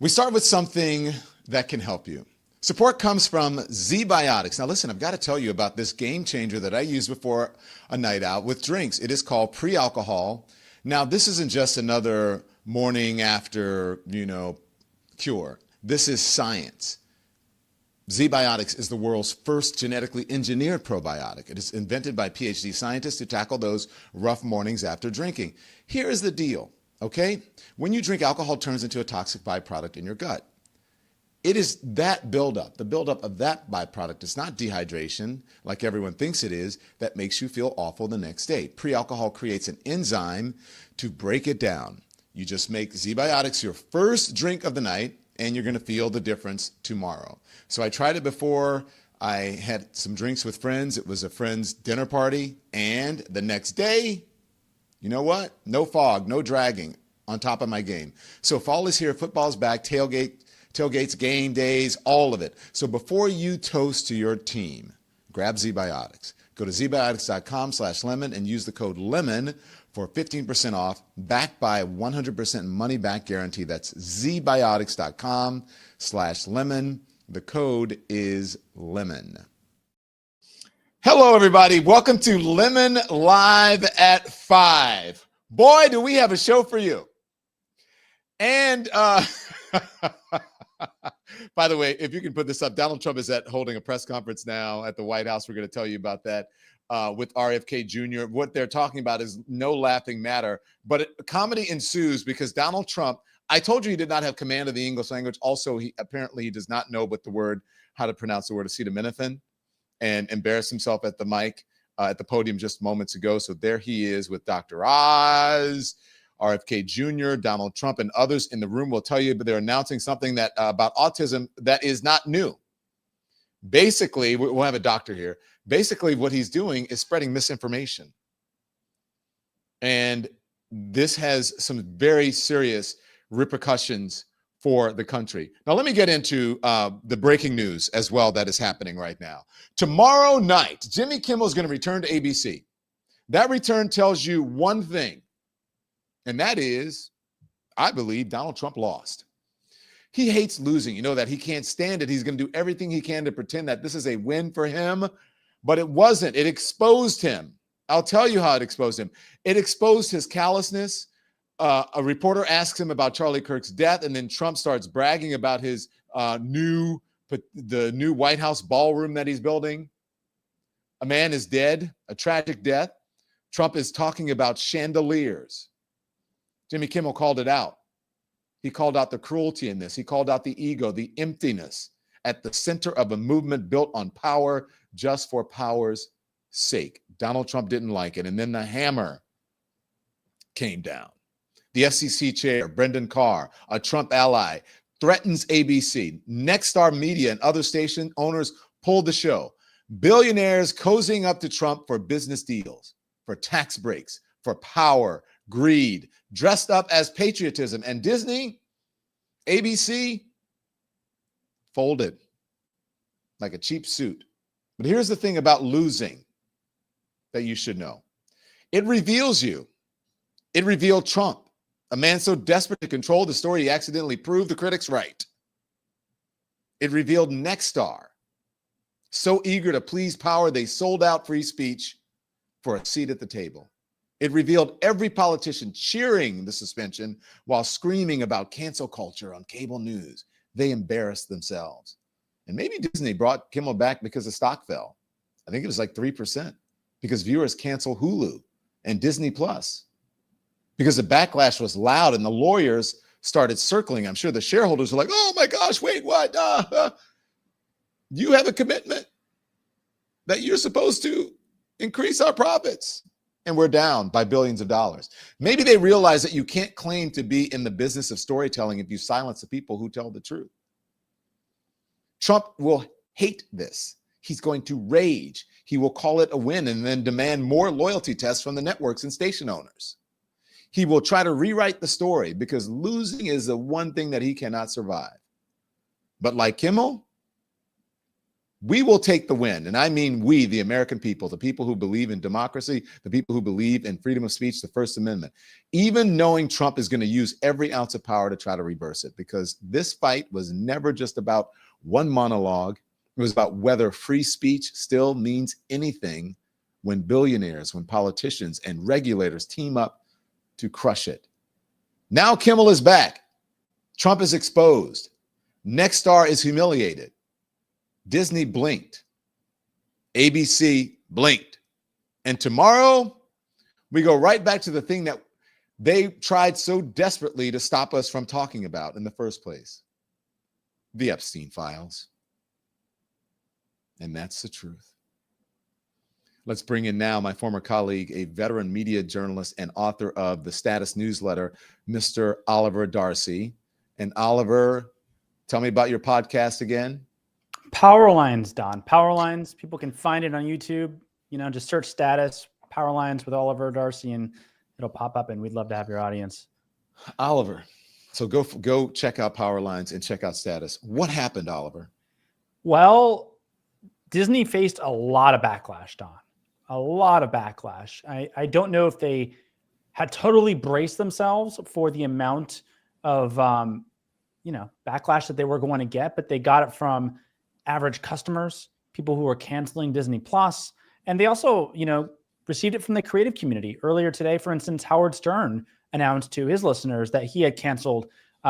We start with something that can help you. Support comes from ZBiotics. Now listen, I've got to tell you about this game changer that I use before a night out with drinks. It is called pre-alcohol. Now this isn't just another morning after, cure. This is science. ZBiotics is the world's first genetically engineered probiotic. It is invented by PhD scientists to tackle those rough mornings after drinking. Here is the deal, okay? When you drink, alcohol turns into a toxic byproduct in your gut. It is that buildup, the buildup of that byproduct. It's not dehydration, like everyone thinks it is, that makes you feel awful the next day. Pre-alcohol creates an enzyme to break it down. You just make ZBiotics your first drink of the night, and you're going to feel the difference tomorrow. So I tried it before I had some drinks with friends. It was a friend's dinner party. And the next day, you know what? No fog, no dragging, on top of my game. So fall is here, football's back, tailgates, game days, all of it. So before you toast to your team, grab ZBiotics. Go to zbiotics.com/lemon and use the code LEMON for 15% off, backed by 100% money back guarantee. That's zbiotics.com/lemon. The code is LEMON. Hello, everybody. Welcome to Lemon Live at 5. Boy, do we have a show for you. And by the way, if you can put this up, Donald Trump is holding a press conference now at the White House. We're going to tell you about that with RFK Jr. What they're talking about is no laughing matter, but comedy ensues because Donald Trump, I told you he did not have command of the English language. Also, he does not know how to pronounce the word acetaminophen, and embarrassed himself at the mic, at the podium just moments ago. So there he is with Dr. Oz, RFK Jr., Donald Trump, and others in the room will tell you, but they're announcing something that about autism that is not new. Basically, we'll have a doctor here. Basically, what he's doing is spreading misinformation. And this has some very serious repercussions for the country. Now, let me get into the breaking news as well that is happening right now. Tomorrow night, Jimmy Kimmel is going to return to ABC. That return tells you one thing, and that is, I believe Donald Trump lost. He hates losing. You know that. He can't stand it. He's going to do everything he can to pretend that this is a win for him, but it wasn't. It exposed him. I'll tell you how it exposed him. It exposed his callousness. A reporter asks him about Charlie Kirk's death, and then Trump starts bragging about his the new White House ballroom that he's building. A man is dead, a tragic death. Trump is talking about chandeliers. Jimmy Kimmel called it out. He called out the cruelty in this. He called out the ego, the emptiness at the center of a movement built on power just for power's sake. Donald Trump didn't like it. And then the hammer came down. The FCC chair, Brendan Carr, a Trump ally, threatens ABC. Nexstar Media and other station owners pulled the show. Billionaires cozying up to Trump for business deals, for tax breaks, for power, greed, dressed up as patriotism. And Disney, ABC, folded like a cheap suit. But here's the thing about losing that you should know. It reveals you. It revealed Trump, a man so desperate to control the story he accidentally proved the critics right. It revealed Nexstar, so eager to please power they sold out free speech for a seat at the table. It revealed every politician cheering the suspension while screaming about cancel culture on cable news. They embarrassed themselves. And maybe Disney brought Kimmel back because the stock fell. I think it was like 3% because viewers cancel Hulu and Disney Plus because the backlash was loud and the lawyers started circling. I'm sure the shareholders were like, oh my gosh, wait, what? You have a commitment that you're supposed to increase our profits. And we're down by billions of dollars. Maybe they realize that you can't claim to be in the business of storytelling if you silence the people who tell the truth. Trump will hate this. He's going to rage. He will call it a win and then demand more loyalty tests from the networks and station owners. He will try to rewrite the story because losing is the one thing that he cannot survive. But like Kimmel, We will take the win. And I mean we, the American people, the people who believe in democracy, the people who believe in freedom of speech, the First Amendment, even knowing Trump is going to use every ounce of power to try to reverse it, because this fight was never just about one monologue. It was about whether free speech still means anything when billionaires, when politicians and regulators team up to crush it. Now Kimmel is back. Trump is exposed. Next star is humiliated. Disney blinked. ABC blinked. And tomorrow, we go right back to the thing that they tried so desperately to stop us from talking about in the first place. The Epstein files. And that's the truth. Let's bring in now my former colleague, a veteran media journalist and author of the Status newsletter, Mr. Oliver Darcy. And Oliver, tell me about your podcast again. Power Lines, Don. Power Lines. People can find it on YouTube. Just search Status, Power Lines with Oliver Darcy, and it'll pop up, and we'd love to have your audience. Oliver, so go check out Power Lines and check out Status. What happened, Oliver? Well, Disney faced a lot of backlash, Don. A lot of backlash. I don't know if they had totally braced themselves for the amount of backlash that they were going to get, but they got it from average customers, people who were canceling Disney Plus, and they also, received it from the creative community. Earlier today, for instance, Howard Stern announced to his listeners that he had canceled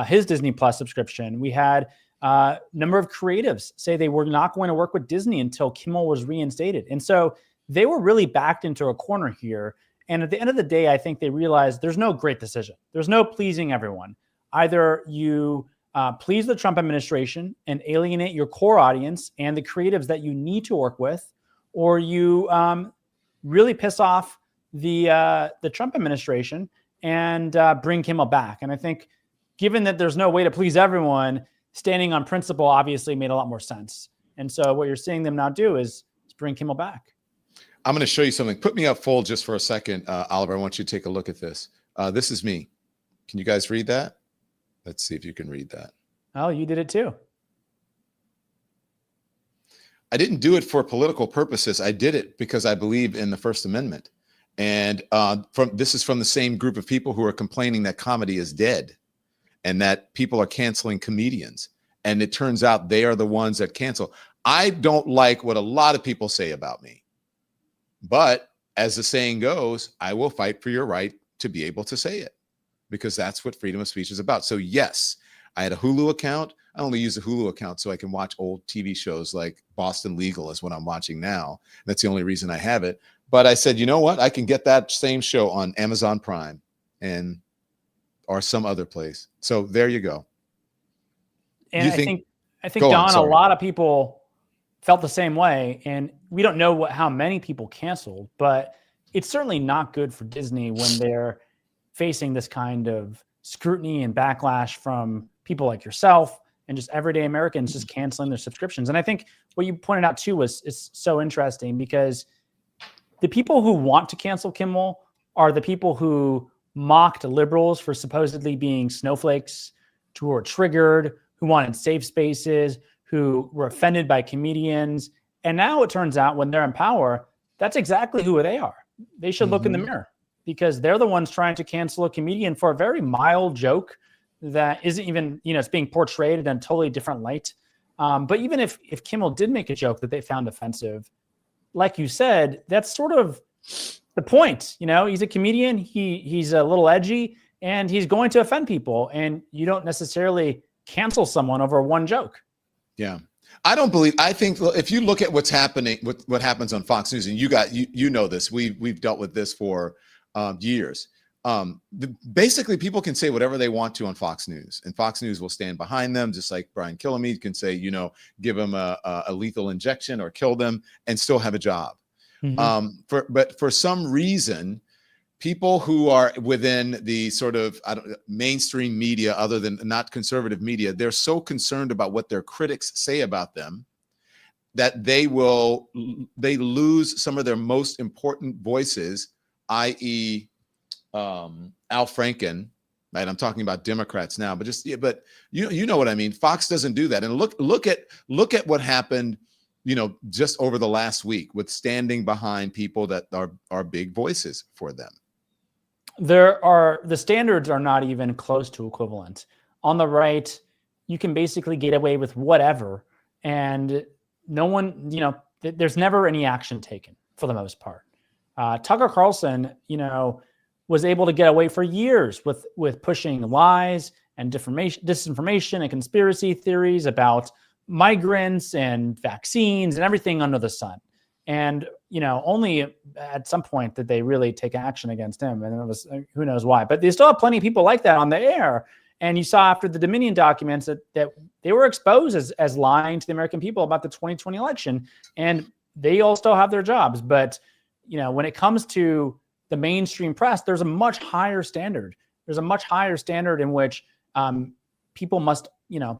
his Disney Plus subscription. We had a number of creatives say they were not going to work with Disney until Kimmel was reinstated. And so they were really backed into a corner here. And at the end of the day, I think they realized there's no great decision. There's no pleasing everyone. Either you please the Trump administration and alienate your core audience and the creatives that you need to work with, or you really piss off the Trump administration and bring Kimmel back. And I think, given that there's no way to please everyone, standing on principle obviously made a lot more sense. And so what you're seeing them now do is bring Kimmel back. I'm going to show you something. Put me up full just for a second, Oliver. I want you to take a look at this. This is me. Can you guys read that? Let's see if you can read that. Oh, you did it too. I didn't do it for political purposes. I did it because I believe in the First Amendment. And this is from the same group of people who are complaining that comedy is dead and that people are canceling comedians. And it turns out they are the ones that cancel. I don't like what a lot of people say about me. But as the saying goes, I will fight for your right to be able to say it, because that's what freedom of speech is about. So yes, I had a Hulu account. I only use a Hulu account so I can watch old TV shows like Boston Legal is what I'm watching now. That's the only reason I have it. But I said, you know what? I can get that same show on Amazon Prime or some other place. So there you go. And I think Don, a lot of people felt the same way. And we don't know how many people canceled, but it's certainly not good for Disney when they're facing this kind of scrutiny and backlash from people like yourself and just everyday Americans just canceling their subscriptions. And I think what you pointed out too is so interesting, because the people who want to cancel Kimmel are the people who mocked liberals for supposedly being snowflakes, who were triggered, who wanted safe spaces, who were offended by comedians. And now it turns out when they're in power, that's exactly who they are. They should look in the mirror, because they're the ones trying to cancel a comedian for a very mild joke that isn't even, it's being portrayed in a totally different light. But even if Kimmel did make a joke that they found offensive, like you said, that's sort of the point. He's a comedian. He's a little edgy, and he's going to offend people. And you don't necessarily cancel someone over one joke. Yeah. I think if you look at what's happening, what happens on Fox News, and you know this, we've dealt with this for years. Basically, people can say whatever they want to on Fox News, and Fox News will stand behind them, just like Brian Kilmeade can say, give them a lethal injection or kill them and still have a job. But for some reason, people who are within the sort of mainstream media, other than not conservative media, they're so concerned about what their critics say about them that they lose some of their most important voices, i.e., Al Franken, right? I'm talking about Democrats now, but you know what I mean. Fox doesn't do that. And look at what happened just over the last week with standing behind people that are big voices for them. The standards are not even close to equivalent. On the right, you can basically get away with whatever, and no one, there's never any action taken for the most part. Tucker Carlson, was able to get away for years with pushing lies and disinformation and conspiracy theories about migrants and vaccines and everything under the sun. And, only at some point did they really take action against him. And it was, who knows why, but they still have plenty of people like that on the air. And you saw after the Dominion documents that they were exposed as lying to the American people about the 2020 election, and they all still have their jobs. But, when it comes to the mainstream press, there's a much higher standard. There's a much higher standard in which people must,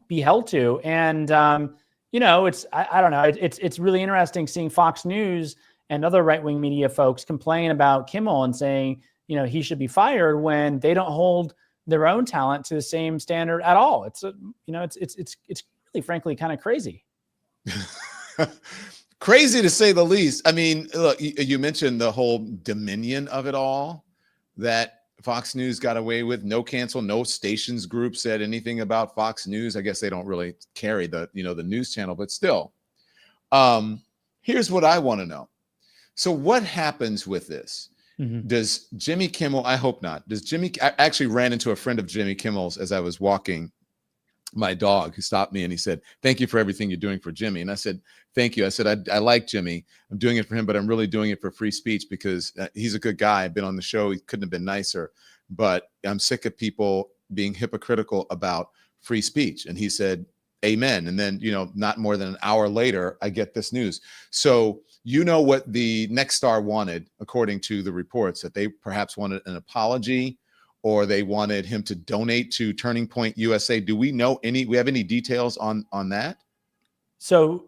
be held to. And, it's, I don't know, it's really interesting seeing Fox News and other right-wing media folks complain about Kimmel and saying, he should be fired when they don't hold their own talent to the same standard at all. It's really, frankly, kind of crazy. Crazy to say the least. I mean, look, you mentioned the whole dominion of it all that Fox News got away with. No cancel, no stations group said anything about Fox News. I guess they don't really carry the news channel, but still. Here's what I want to know. So what happens with this? Mm-hmm. Does Jimmy Kimmel, I hope not. I actually ran into a friend of Jimmy Kimmel's as I was walking my dog, who stopped me and he said, "Thank you for everything you're doing for Jimmy." And I said, "Thank you." I said, I like Jimmy. I'm doing it for him, but I'm really doing it for free speech because he's a good guy. I've been on the show. He couldn't have been nicer, but I'm sick of people being hypocritical about free speech. And he said, "Amen." And then, not more than an hour later, I get this news. So, what the Next Star wanted, according to the reports, that they perhaps wanted an apology or they wanted him to donate to Turning Point USA. Do we know we have any details on that? So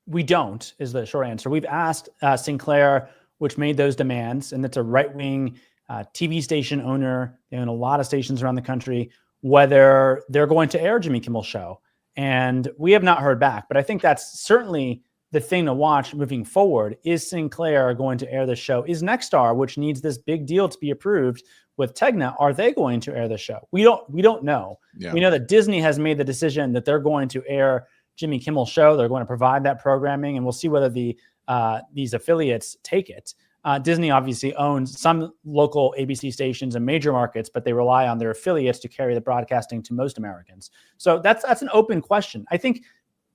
we don't, is the short answer. We've asked Sinclair, which made those demands, and it's a right-wing TV station owner. They own a lot of stations around the country, whether they're going to air Jimmy Kimmel's show. And we have not heard back, but I think that's certainly the thing to watch moving forward. Is Sinclair going to air the show? Is Nexstar, which needs this big deal to be approved with Tegna, are they going to air the show? We don't know. Yeah. We know that Disney has made the decision that they're going to air Jimmy Kimmel's show. They're going to provide that programming, and we'll see whether these affiliates take it. Disney obviously owns some local ABC stations in major markets, but they rely on their affiliates to carry the broadcasting to most Americans. So that's an open question. I think,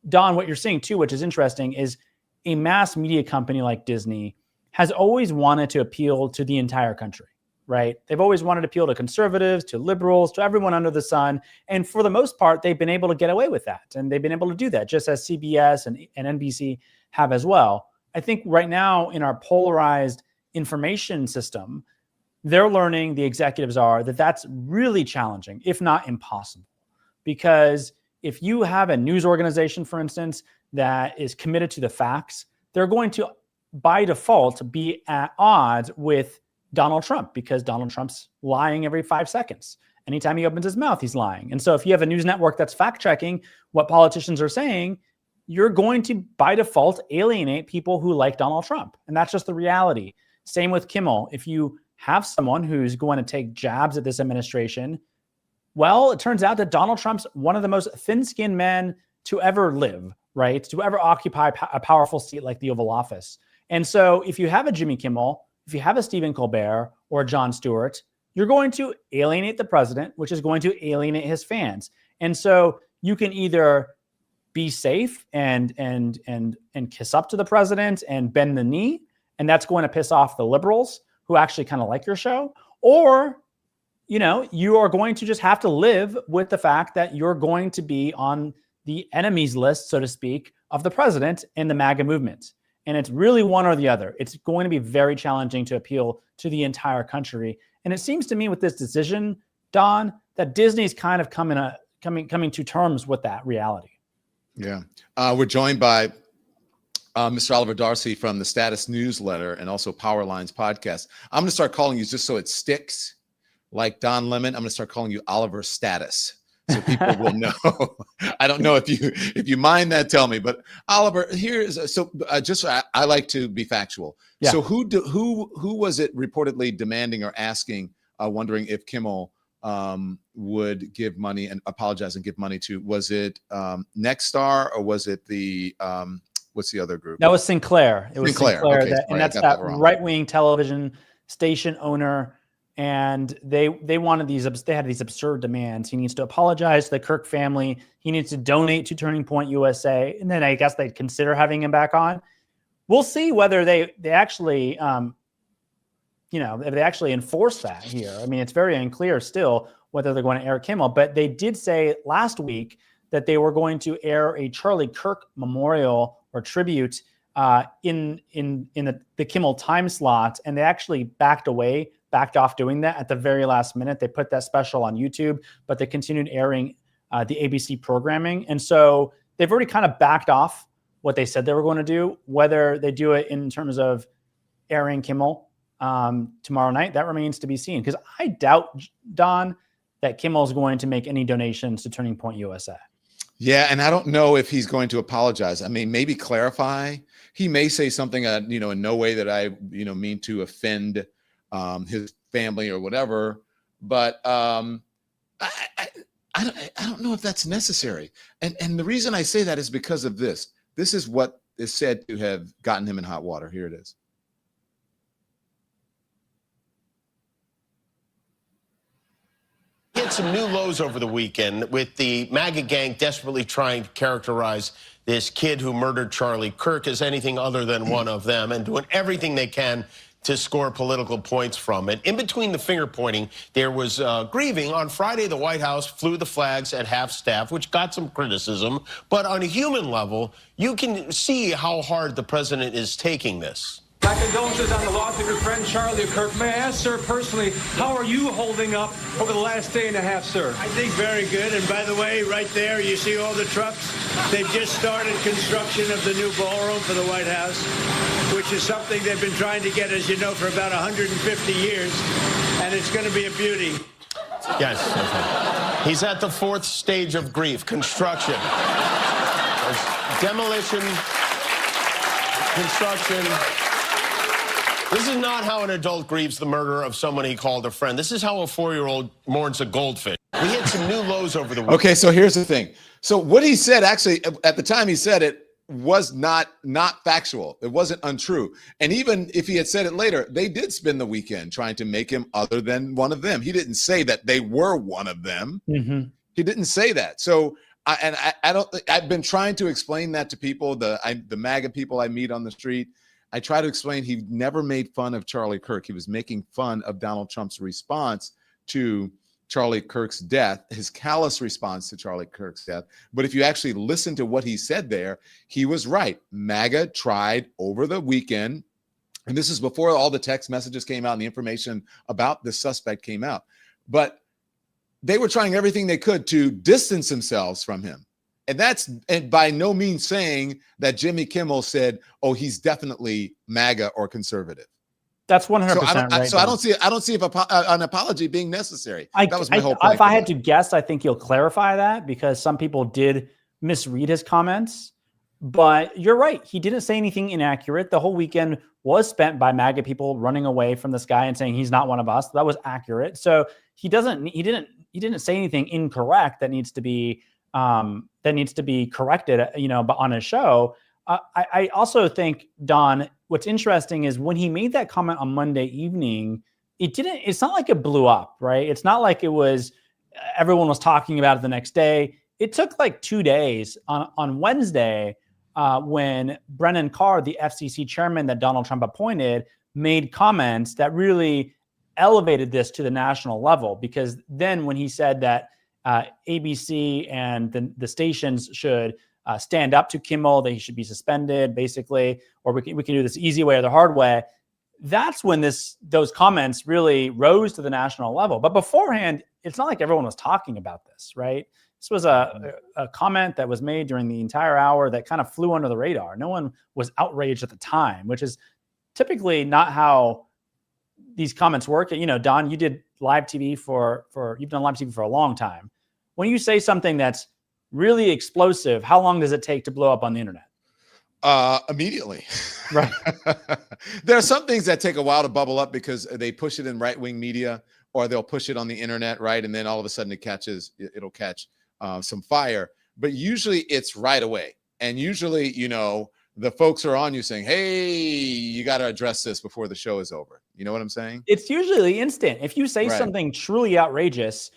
Don, what you're saying too, which is interesting, is a mass media company like Disney has always wanted to appeal to the entire country, right? They've always wanted to appeal to conservatives, to liberals, to everyone under the sun. And for the most part, they've been able to get away with that. And they've been able to do that, just as CBS and NBC have as well. I think right now in our polarized information system, they're learning, the executives are, that that's really challenging, if not impossible. Because if you have a news organization, for instance, that is committed to the facts, they're going to, by default, be at odds with Donald Trump, because Donald Trump's lying every 5 seconds. Anytime he opens his mouth, he's lying. And so if you have a news network that's fact-checking what politicians are saying, you're going to, by default, alienate people who like Donald Trump. And that's just the reality. Same with Kimmel. If you have someone who's going to take jabs at this administration, well, it turns out that Donald Trump's one of the most thin-skinned men to ever live, right? To ever occupy a powerful seat like the Oval Office. And so if you have a Jimmy Kimmel, if you have a Stephen Colbert or a Jon Stewart, you're going to alienate the president, which is going to alienate his fans. And so you can either be safe and kiss up to the president and bend the knee, and that's going to piss off the liberals who actually kind of like your show, or you are going to just have to live with the fact that you're going to be on the enemies list, so to speak, of the president and the MAGA movement. And it's really one or the other. It's going to be very challenging to appeal to the entire country. And it seems to me with this decision, Don, that Disney's kind of coming to terms with that reality. Yeah. We're joined by Mr. Oliver Darcy from the Status newsletter and also Powerlines podcast. I'm going to start calling you, just so it sticks, like Don Lemon, I'm going to start calling you Oliver Status. so people will know. I don't know if you mind that, tell me. But Oliver, I like to be factual. Yeah. So who was it reportedly demanding or asking, wondering if Kimmel would give money and apologize and give money to? Was it Nexstar, or was it the what's the other group? That was Sinclair. It was Sinclair, okay, and that's that right-wing television station owner. And they wanted they had these absurd demands. He needs to apologize to the Kirk family. He needs to donate to Turning Point USA. And then I guess they'd consider having him back on. We'll see whether they actually, if they actually enforce that here. I mean, it's very unclear still whether they're going to air Kimmel, but they did say last week that they were going to air a Charlie Kirk memorial or tribute in the Kimmel time slot. And they actually backed off doing that at the very last minute. They put that special on YouTube, but they continued airing the ABC programming. And so they've already kind of backed off what they said they were going to do. Whether they do it in terms of airing Kimmel tomorrow night, that remains to be seen. Because I doubt, Don, that Kimmel is going to make any donations to Turning Point USA. Yeah, and I don't know if he's going to apologize. I mean, maybe clarify. He may say something, in no way that I, mean to offend his family or whatever, but I don't know if that's necessary. And the reason I say that is because of this. This is what is said to have gotten him in hot water. Here it is. Hit some new lows over the weekend with the MAGA gang desperately trying to characterize this kid who murdered Charlie Kirk as anything other than one of them, and doing everything they can to score political points from it. In between the finger pointing, there was grieving. On Friday, the White House flew the flags at half staff, which got some criticism. But on a human level, you can see how hard the president is taking this. My condolences on the loss of your friend Charlie Kirk. May I ask, sir, personally, how are you holding up over the last day and a half, sir? I think very good. And by the way, right there, you see all the trucks? They've just started construction of the new ballroom for the White House, which is something they've been trying to get, as you know, for about 150 years. And it's going to be a beauty. Yes. He's at the fourth stage of grief, construction. There's demolition, construction. This is not how an adult grieves the murder of someone he called a friend. This is how a 4-year-old mourns a goldfish. We hit some new lows over the weekend. Okay, so here's the thing. So what he said, actually, at the time he said it, was not factual. It wasn't untrue. And even if he had said it later, they did spend the weekend trying to make him other than one of them. He didn't say that they were one of them. Mm-hmm. He didn't say that. So I've been trying to explain that to people, the MAGA people I meet on the street. I try to explain he never made fun of Charlie Kirk. He was making fun of Donald Trump's response to Charlie Kirk's death, his callous response to Charlie Kirk's death. But if you actually listen to what he said there, he was right. MAGA tried over the weekend, and this is before all the text messages came out and the information about the suspect came out, but they were trying everything they could to distance themselves from him. And by no means saying that Jimmy Kimmel said, "Oh, he's definitely MAGA or conservative." That's 100% right. So I don't see an apology being necessary. That was my whole point. If I had to guess, I think he'll clarify that, because some people did misread his comments. But you're right. He didn't say anything inaccurate. The whole weekend was spent by MAGA people running away from this guy and saying he's not one of us. That was accurate. So he didn't say anything incorrect that needs to be corrected, but on a show. I also think, Don, what's interesting is when he made that comment on Monday evening, it's not like it blew up, right? It's not like everyone was talking about it the next day. It took like 2 days on Wednesday when Brennan Carr, the FCC chairman that Donald Trump appointed, made comments that really elevated this to the national level. Because then when he said that ABC and the stations should stand up to Kimmel, that he should be suspended, basically, or we can do this easy way or the hard way. That's when those comments really rose to the national level. But beforehand, it's not like everyone was talking about this, right? This was a comment that was made during the entire hour that kind of flew under the radar. No one was outraged at the time, which is typically not how these comments work. Don, you did live TV you've done live TV for a long time. when you say something that's really explosive, how long does it take to blow up on the internet? Immediately. Right. There are some things that take a while to bubble up because they push it in right-wing media, or they'll push it on the internet, right? And then all of a sudden it'll catch some fire. But usually it's right away. And usually, the folks are on you saying, hey, you got to address this before the show is over. You know what I'm saying? It's usually instant. If you say Right. something truly outrageous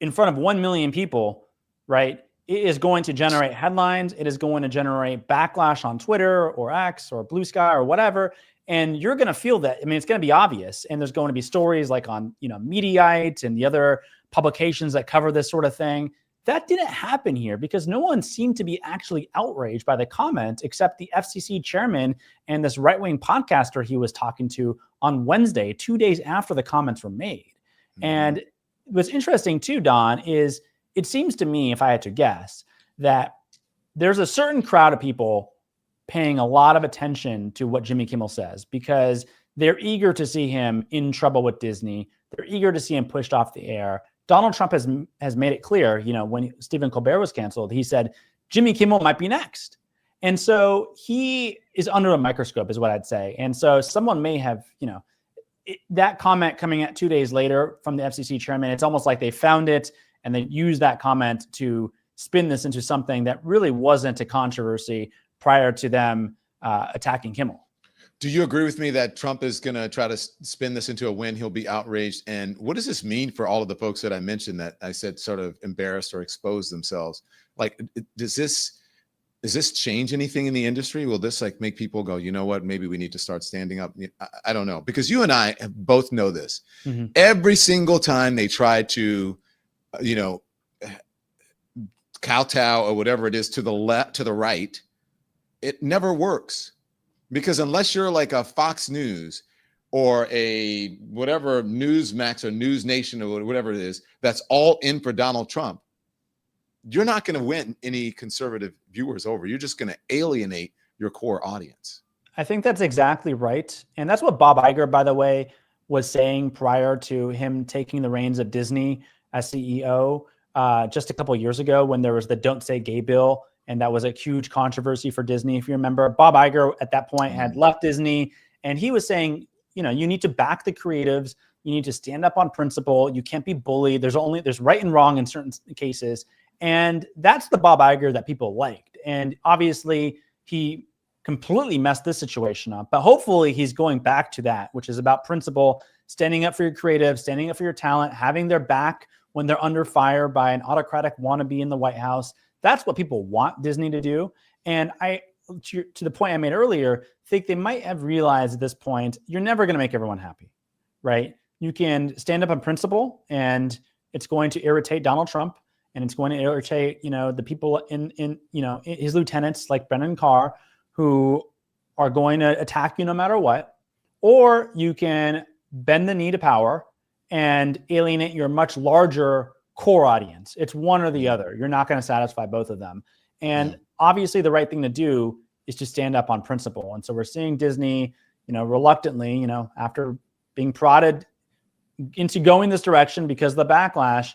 in front of 1 million people, right, it is going to generate headlines. It is going to generate backlash on Twitter or X or Blue Sky or whatever. And you're going to feel that. I mean, it's going to be obvious. And there's going to be stories like on, Mediaite and the other publications that cover this sort of thing. That didn't happen here because no one seemed to be actually outraged by the comment except the FCC chairman and this right-wing podcaster he was talking to on Wednesday, 2 days after the comments were made. Mm-hmm. And what's interesting too, Don, is it seems to me, if I had to guess, that there's a certain crowd of people paying a lot of attention to what Jimmy Kimmel says because they're eager to see him in trouble with Disney. They're eager to see him pushed off the air. Donald Trump has made it clear, when Stephen Colbert was canceled, he said, Jimmy Kimmel might be next. And so he is under a microscope is what I'd say. And so someone may have, that comment coming out 2 days later from the FCC chairman, it's almost like they found it and they used that comment to spin this into something that really wasn't a controversy prior to them attacking Kimmel. Do you agree with me that Trump is going to try to spin this into a win? He'll be outraged. And what does this mean for all of the folks that I mentioned that I said sort of embarrassed or exposed themselves? Like, does this change anything in the industry? Will this make people go, you know what, maybe we need to start standing up? I don't know, because you and I both know this. Mm-hmm. Every single time they try to, kowtow or whatever it is to the left, to the right, it never works. Because unless you're like a Fox News or a whatever Newsmax or News Nation or whatever it is, that's all in for Donald Trump, you're not going to win any conservative viewers over. You're just going to alienate your core audience. I think that's exactly right. And that's what Bob Iger, by the way, was saying prior to him taking the reins of Disney as CEO just a couple of years ago when there was the Don't Say Gay bill. And that was a huge controversy for Disney. If you remember, Bob Iger at that point had left Disney and he was saying, you need to back the creatives. You need to stand up on principle. You can't be bullied. There's right and wrong in certain cases. And that's the Bob Iger that people liked. And obviously he completely messed this situation up, but hopefully he's going back to that, which is about principle, standing up for your creative, standing up for your talent, having their back when they're under fire by an autocratic wannabe in the White House. That's what people want Disney to do. And I, to the point I made earlier, think they might have realized at this point, you're never going to make everyone happy, right? You can stand up on principle and it's going to irritate Donald Trump and it's going to irritate, the people in his lieutenants like Brennan Carr who are going to attack you no matter what. Or you can bend the knee to power and alienate your much larger core audience. It's one or the other. You're not going to satisfy both of them. And obviously the right thing to do is to stand up on principle. And so we're seeing Disney, reluctantly, after being prodded into going this direction because of the backlash,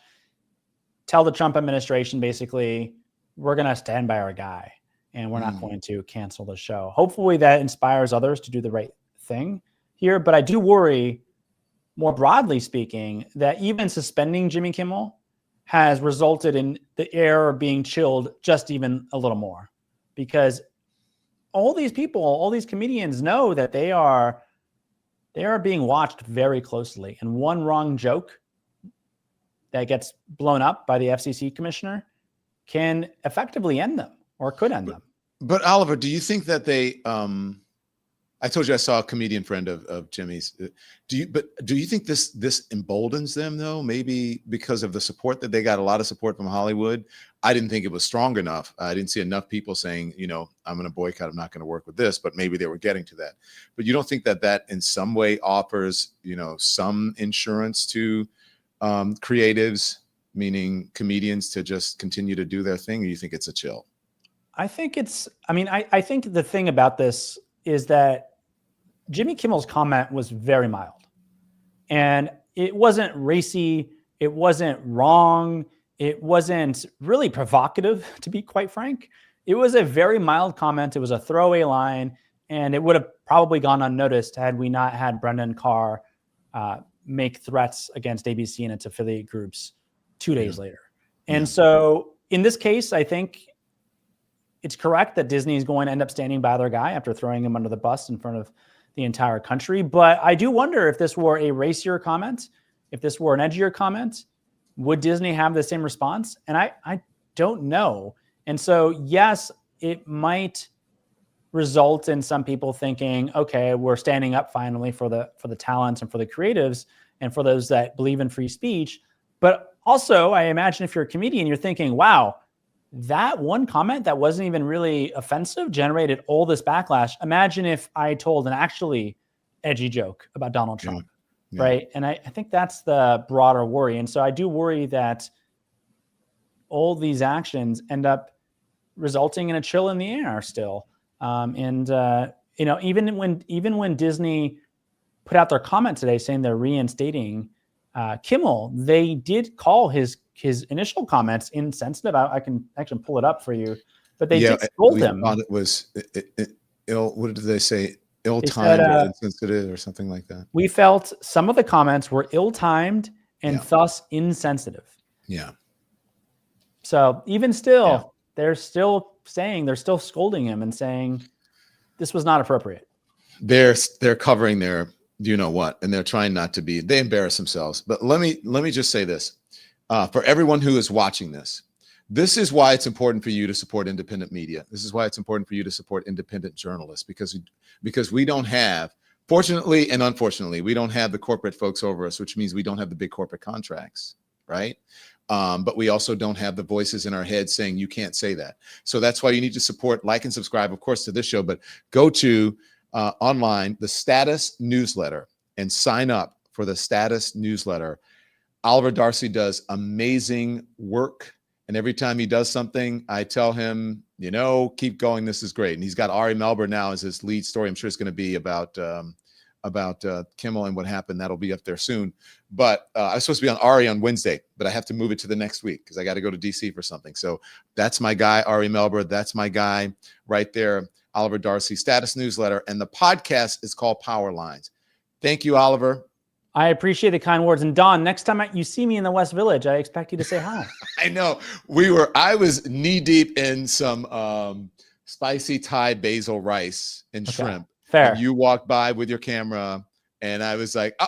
tell the Trump administration, basically, we're going to stand by our guy and we're not going to cancel the show. Hopefully that inspires others to do the right thing here. But I do worry, more broadly speaking, that even suspending Jimmy Kimmel has resulted in the air being chilled just even a little more, because all these people, all these comedians know that they are being watched very closely. And one wrong joke that gets blown up by the FCC commissioner can effectively end them or could end them. But Oliver, do you think that they, I told you I saw a comedian friend of Jimmy's. Do you think this emboldens them though? Maybe because of the support that they got, a lot of support from Hollywood. I didn't think it was strong enough. I didn't see enough people saying, I'm going to boycott. I'm not going to work with this. But maybe they were getting to that. But you don't think that in some way offers, some insurance to creatives, meaning comedians, to just continue to do their thing? Or you think it's a chill? I think I think the thing about this is that Jimmy Kimmel's comment was very mild and it wasn't racy. It wasn't wrong. It wasn't really provocative, to be quite frank. It was a very mild comment. It was a throwaway line, and it would have probably gone unnoticed had we not had Brendan Carr make threats against ABC and its affiliate groups 2 days later. And so in this case, I think it's correct that Disney is going to end up standing by their guy after throwing him under the bus in front of the entire country. But I do wonder if this were a racier comment, if this were an edgier comment, would Disney have the same response? And I don't know. And so, yes, it might result in some people thinking, okay, we're standing up finally for the talent and for the creatives and for those that believe in free speech. But also, I imagine if you're a comedian, you're thinking, wow, that one comment that wasn't even really offensive generated all this backlash. Imagine if I told an actually edgy joke about Donald Trump, right? And I think that's the broader worry. And so I do worry that all these actions end up resulting in a chill in the air still. Even when Disney put out their comment today saying they're reinstating Kimmel, they did call his initial comments insensitive. I can actually pull it up for you, but they did scold him. It was ill. What did they say? Ill-timed or insensitive or something like that. We felt some of the comments were ill-timed and thus insensitive. Yeah. So even still, they're still scolding him and saying this was not appropriate. They're covering their you know what, and they're trying not to be. They embarrass themselves. But let me just say this for everyone who is watching this. This is why it's important for you to support independent media. This is why it's important for you to support independent journalists, because we don't have, fortunately and unfortunately, we don't have the corporate folks over us, which means we don't have the big corporate contracts, right? But we also don't have the voices in our head saying you can't say that. So that's why you need to support, like, and subscribe, of course, to this show, but go to online, the Status newsletter, and sign up for the Status newsletter. Oliver Darcy does amazing work. And every time he does something, I tell him, keep going. This is great. And he's got Ari Melber now as his lead story. I'm sure it's going to be about Kimmel and what happened. That'll be up there soon. But I was supposed to be on Ari on Wednesday, but I have to move it to the next week because I got to go to DC for something. So that's my guy, Ari Melber. That's my guy right there, Oliver Darcy, Status newsletter. And the podcast is called Power Lines. Thank you, Oliver. I appreciate the kind words. And Don, next time you see me in the West Village, I expect you to say hi. I know. I was knee deep in some spicy Thai basil rice and shrimp. Fair. And you walked by with your camera and I was like,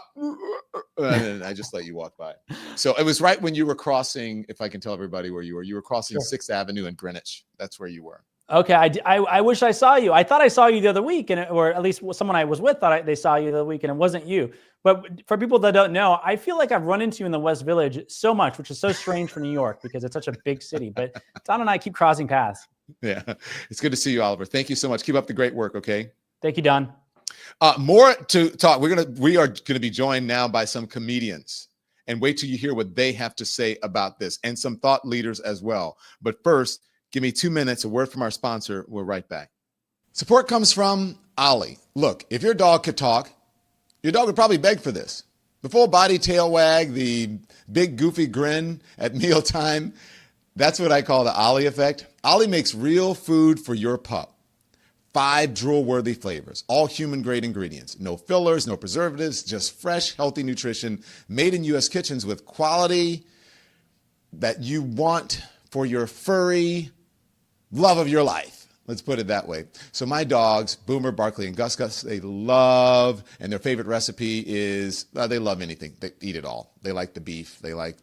and I just let you walk by. So it was right when you were crossing, if I can tell everybody where you were crossing 6th Avenue in Greenwich. That's where you were. Okay, I wish I saw you. I thought I saw you the other week, or at least someone I was with thought they saw you the other week, and it wasn't you. But for people that don't know, I feel like I've run into you in the West Village so much, which is so strange for New York because it's such a big city. But Don and I keep crossing paths. Yeah, it's good to see you, Oliver. Thank you so much. Keep up the great work, okay? Thank you, Don. More to talk. We are gonna be joined now by some comedians, and wait till you hear what they have to say about this, and some thought leaders as well. But first, give me 2 minutes, a word from our sponsor. We're right back. Support comes from Ollie. Look, if your dog could talk, your dog would probably beg for this. The full body tail wag, the big goofy grin at mealtime. That's what I call the Ollie effect. Ollie makes real food for your pup. 5 drool-worthy flavors, all human-grade ingredients. No fillers, no preservatives, just fresh, healthy nutrition made in U.S. kitchens with quality that you want for your furry love of your life. Let's put it that way. So my dogs, Boomer, Barkley, and Gus, they love, and their favorite recipe is, they love anything. They eat it all. They like the beef. They like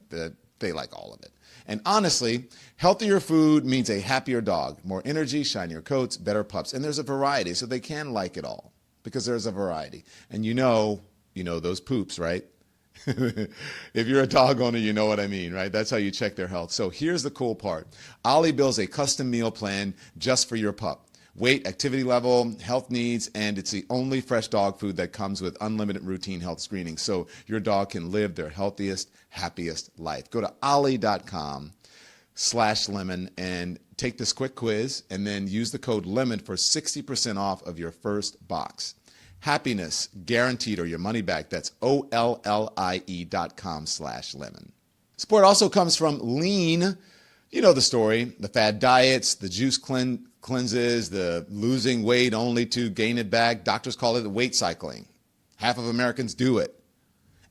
all of it. And honestly, healthier food means a happier dog, more energy, shinier coats, better pups. And there's a variety, so they can like it all because there's a variety. And you know those poops, right? If you're a dog owner, you know what I mean, right? That's how you check their health. So here's the cool part. Ollie builds a custom meal plan just for your pup. Weight, activity level, health needs, and it's the only fresh dog food that comes with unlimited routine health screening. So your dog can live their healthiest, happiest life. Go to ollie.com/lemon and take this quick quiz and then use the code LEMON for 60% off of your first box. Happiness guaranteed or your money back. That's OLLIE.com/lemon. Support also comes from lean. You know the story, the fad diets, the juice cleanses, the losing weight only to gain it back. Doctors call it weight cycling. Half of Americans do it.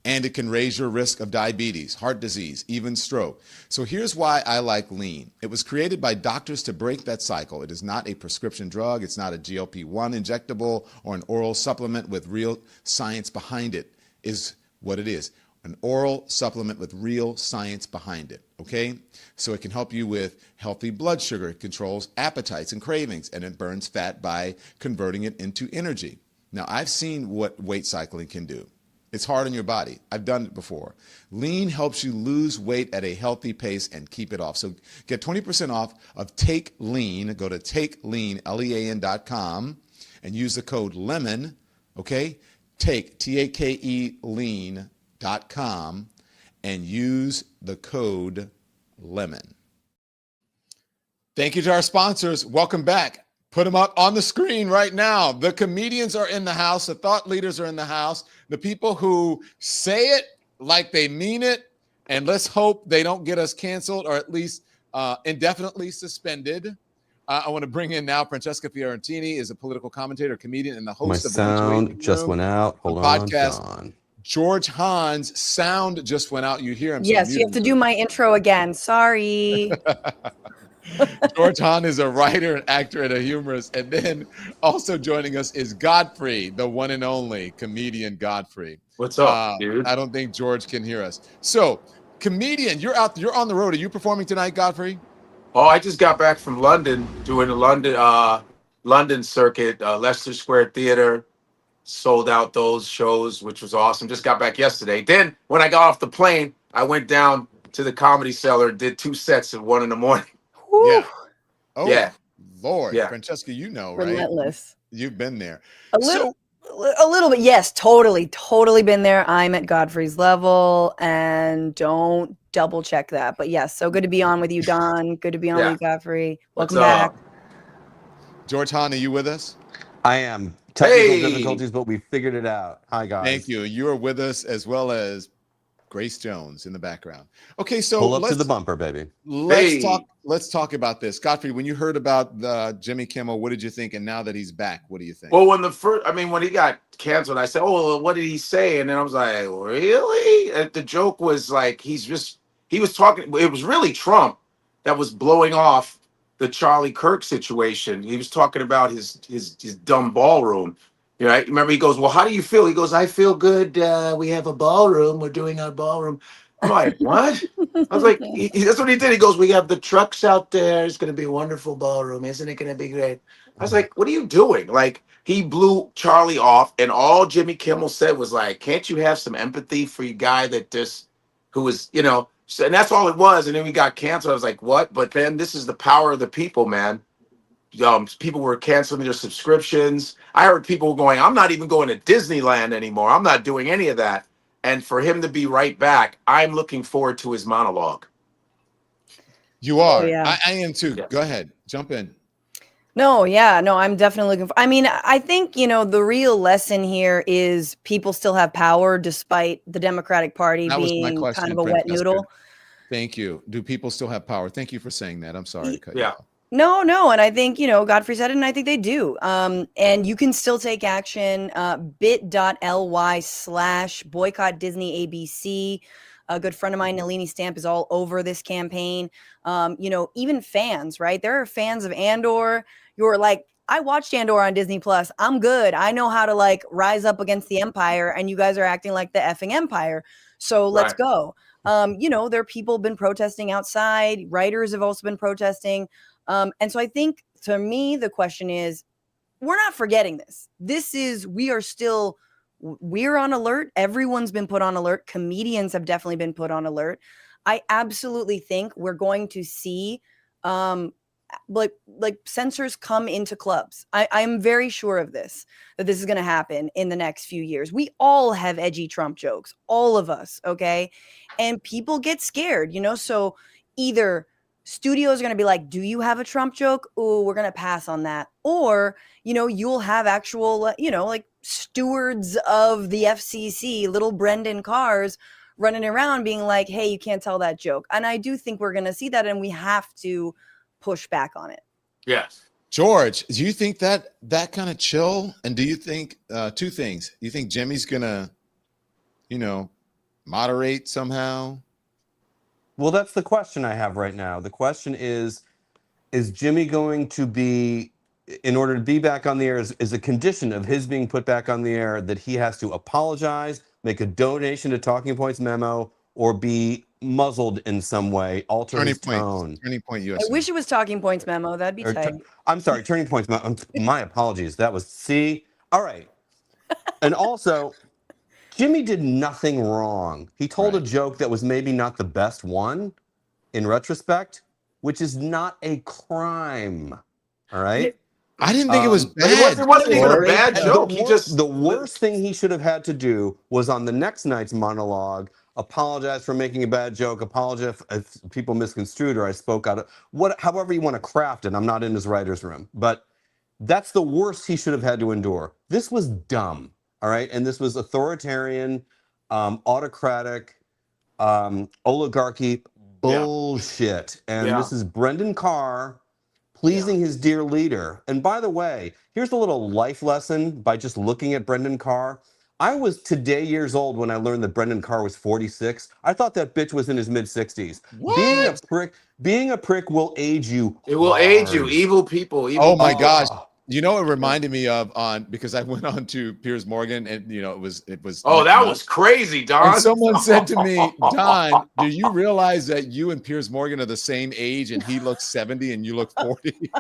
And it can raise your risk of diabetes, heart disease, even stroke. So here's why I like lean. It was created by doctors to break that cycle. It is not a prescription drug. It's not a GLP-1 injectable or an oral supplement with real science behind it, is what it is. An oral supplement with real science behind it, okay? So it can help you with healthy blood sugar. It controls appetites and cravings, and it burns fat by converting it into energy. Now, I've seen what weight cycling can do. It's hard on your body. I've done it before. Lean helps you lose weight at a healthy pace and keep it off. So get 20% off of Take Lean. Go to takelean, LEAN.com, and use the code LEMON, okay? Take, T-A-K-E, lean.com, and use the code LEMON. Thank you to our sponsors. Welcome back. Put them up on the screen right now. The comedians are in the house. The thought leaders are in the house. The people who say it like they mean it. And let's hope they don't get us canceled or at least indefinitely suspended. I want to bring in now Francesca Fiorentini, is a political commentator, comedian, and the host of the sound just went out. Hold on, podcast. John. George Hahn's sound just went out. You hear him. Yes, you have to do my intro again. Sorry. George Hahn is a writer, an actor, and a humorist. And then also joining us is Godfrey, the one and only comedian Godfrey. What's up, dude? I don't think George can hear us. So, comedian, you're on the road. Are you performing tonight, Godfrey? Oh, I just got back from London, doing the London circuit, Leicester Square Theatre. Sold out those shows, which was awesome. Just got back yesterday. Then when I got off the plane, I went down to the Comedy Cellar, did 2 sets at 1 a.m. Yeah. Oh, yeah. Lord. Yeah. Francesca, you know, right? Relentless. You've been there. A little bit. Yes, totally been there. I'm at Godfrey's level, and don't double check that. But yes, so good to be on with you, Don. Good to be on with you, Godfrey. Welcome back. George Hahn, are you with us? I am. Technical difficulties, but we figured it out. Hi, guys. Thank you. You are with us, as well as Grace Jones in the background. Okay, so pull up to the bumper, baby. Let's talk about this. Godfrey, when you heard about the Jimmy Kimmel, what did you think? And now that he's back, what do you think? Well, when he got canceled, I said, "Oh, what did he say?" And then I was like, "Really?" And the joke was like, he was talking. It was really Trump that was blowing off the Charlie Kirk situation. He was talking about his dumb ballroom. Right? Remember, he goes, "Well, how do you feel?" He goes, "I feel good. We have a ballroom. We're doing our ballroom." I'm like, what? I was like, that's what he did. He goes, "We have the trucks out there. It's going to be a wonderful ballroom. Isn't it going to be great?" I was like, what are you doing? Like, he blew Charlie off, and all Jimmy Kimmel said was like, "Can't you have some empathy for your guy who was, so, and that's all it was. And then we got canceled. I was like, what? But then this is the power of the people, man. People were canceling their subscriptions. I heard people going, "I'm not even going to Disneyland anymore. I'm not doing any of that." And for him to be right back, I'm looking forward to his monologue. You are. Oh, yeah. I am too. Yeah. Go ahead. Jump in. No, I'm definitely looking for. I mean, I think, the real lesson here is people still have power despite the Democratic Party being kind of a wet noodle. Thank you. Do people still have power? Thank you for saying that. I'm sorry to cut you off. No. And I think, Godfrey said it, and I think they do. And you can still take action, bit.ly/boycott Disney ABC. A good friend of mine, Nalini Stamp, is all over this campaign. Even fans, right? There are fans of Andor. You're like, I watched Andor on Disney Plus. I'm good. I know how to rise up against the Empire, and you guys are acting like the effing Empire. So let's go. There are people been protesting outside. Writers have also been protesting. And so I think, to me, the question is, we're not forgetting this. We're on alert. Everyone's been put on alert. Comedians have definitely been put on alert. I absolutely think we're going to see censors come into clubs. I'm very sure of this, that this is going to happen in the next few years. We all have edgy Trump jokes, all of us, okay? And people get scared, so either studios are going to be like, "Do you have a Trump joke? Ooh, we're going to pass on that." Or, you'll have actual, stewards of the FCC, little Brendan Carrs, running around being like, hey, you can't tell that joke. And I do think we're going to see that, and we have to push back on it. Yes. George, do you think that kind of chill? And do you think two things? Do you think Jimmy's gonna, moderate somehow? Well, that's the question I have right now. The question is Jimmy going to be, in order to be back on the air, is a condition of his being put back on the air that he has to apologize, make a donation to Talking Points Memo, or be muzzled in some way, alter his tone? Turning Point USA. I wish it was Talking Points Memo. That'd be tight. I'm sorry, Turning Points Memo. My apologies. That was C. All right. And also, Jimmy did nothing wrong. He told a joke that was maybe not the best one in retrospect, which is not a crime. All right? I didn't think it was bad. It wasn't even a bad joke. The worst thing he should have had to do was on the next night's monologue, apologize for making a bad joke, apologize if people misconstrued or I spoke out of however you want to craft it. I'm not in his writer's room, but that's the worst he should have had to endure. This was dumb, all right? And this was authoritarian, autocratic, oligarchy bullshit. And this is Brendan Carr pleasing his dear leader. And by the way, here's a little life lesson by just looking at Brendan Carr. I was today years old when I learned that Brendan Carr was 46. I thought that bitch was in his mid-60s. Being a prick will age you. It will age you. Evil people. Oh my gosh. You know, it reminded me of because I went on to Piers Morgan and it was. Oh, that was crazy, Don. And someone said to me, Don, do you realize that you and Piers Morgan are the same age and he looks 70 and you look 40?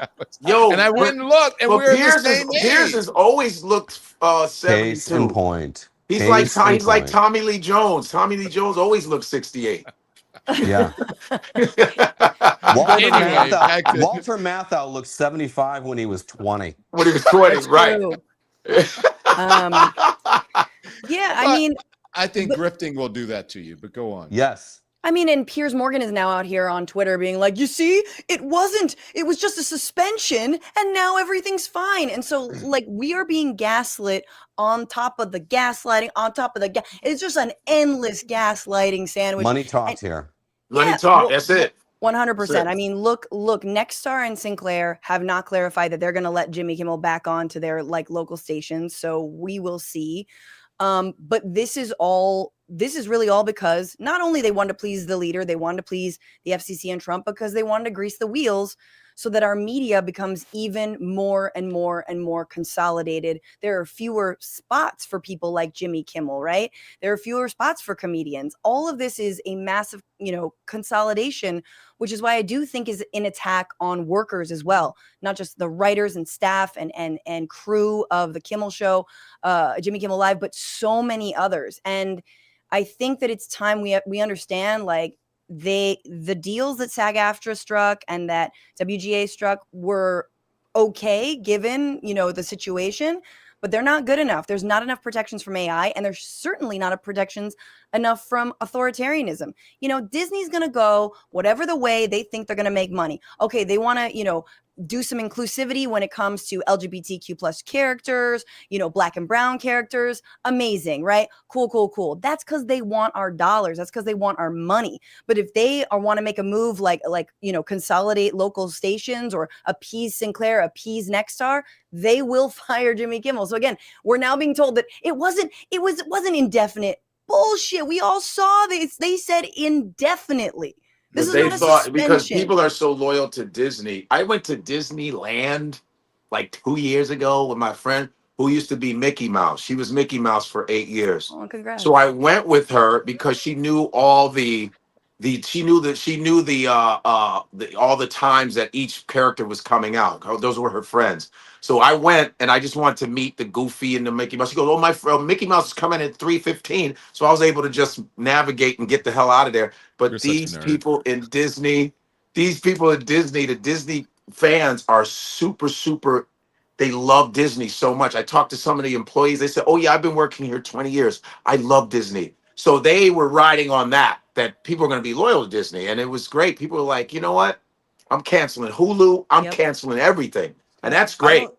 And I went and looked and we're the same age. Piers has always looked 72. Case in point. He's like Tommy Lee Jones. Tommy Lee Jones always looked 68. Yeah. Walter Matthau looked 75 when he was 20. When he was 20, right. I think grifting will do that to you, but go on. Yes. I mean, and Piers Morgan is now out here on Twitter being like, you see, it was just a suspension and now everything's fine. And so like we are being gaslit on top of the gaslighting, on top of the it's just an endless gaslighting sandwich. Money talks here. Money talk. That's it. 100%. I mean, look, Nexstar and Sinclair have not clarified that they're going to let Jimmy Kimmel back on to their like local stations. So we will see. But this is really all because not only they wanted to please the leader, they wanted to please the FCC and Trump because they wanted to grease the wheels so that our media becomes even more and more and more consolidated. There are fewer spots for people like Jimmy Kimmel, right? There are fewer spots for comedians. All of this is a massive, consolidation, which is why I do think is an attack on workers as well, not just the writers and staff and crew of the Kimmel Show, Jimmy Kimmel Live, but so many others. And I think that it's time we understand like the deals that SAG-AFTRA struck and that WGA struck were okay given the situation, but they're not good enough. There's not enough protections from AI, and there's certainly not enough protections enough from authoritarianism. Disney's gonna go whatever the way they think they're gonna make money. Okay, they want to do some inclusivity when it comes to LGBTQ plus characters, black and brown characters. Amazing, right? Cool. That's because they want our dollars. That's because they want our money. But if they want to make a move like consolidate local stations or appease Sinclair, appease Nexstar, they will fire Jimmy Kimmel. So again, we're now being told that it wasn't indefinite. Bullshit. We all saw this. They said indefinitely. This they thought because people are so loyal to Disney. I went to Disneyland like 2 years ago with my friend who used to be Mickey Mouse. She was Mickey Mouse for 8 years. Oh, congrats. So I went with her because she knew all the all the times that each character was coming out. Those were her friends. So I went and I just wanted to meet the Goofy and the Mickey Mouse. She goes, "Oh, my friend, Mickey Mouse is coming at 3:15." So I was able to just navigate and get the hell out of there. But these people in Disney, the Disney fans are super. They love Disney so much. I talked to some of the employees. They said, "Oh yeah, I've been working here 20 years. I love Disney." So they were riding on that people are going to be loyal to Disney. And it was great. People were like, you know what? I'm canceling Hulu. I'm canceling everything. And that's great.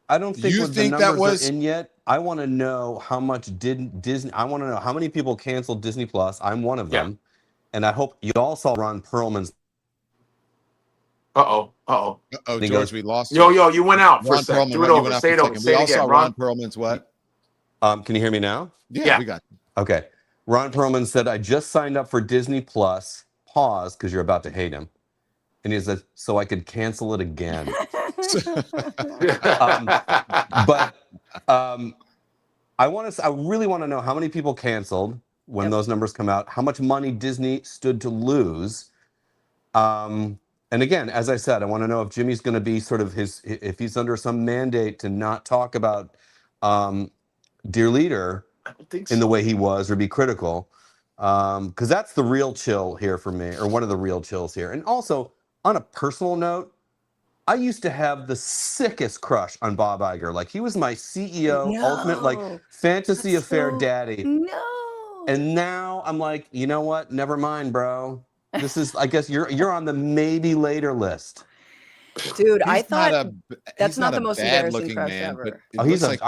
I don't think the numbers are in yet. I want to know how much did Disney. I want to know how many people canceled Disney Plus. I'm one of them, and I hope you all saw Ron Perlman's. Uh-oh. Oh, He George, goes, we lost Yo, you. you went out for a Ron sec. Do Perlman, it you over. went out Say for it a over. second. Say We it all again, saw Ron. Ron Perlman's what? Can you hear me now? Yeah, Yeah. we got you. Okay. Ron Perlman said, I just signed up for Disney Plus. Pause, because you're about to hate him. And he said, so I could cancel it again. But I really want to know how many people canceled when those numbers come out, how much money Disney stood to lose. And again, as I said, I want to know if Jimmy's going to be sort of if he's under some mandate to not talk about Dear Leader in the way he was or be critical. Because that's the real chill here for me, or one of the real chills here. And also, on a personal note, I used to have the sickest crush on Bob Iger. Like, he was my CEO, ultimate, like, fantasy affair daddy. No. And now I'm like, you know what? Never mind, bro. This is, I guess you're on the maybe later list. Dude, I He's thought that's he's not the a most embarrassing bad-looking crush man, but ever. it Oh, looks like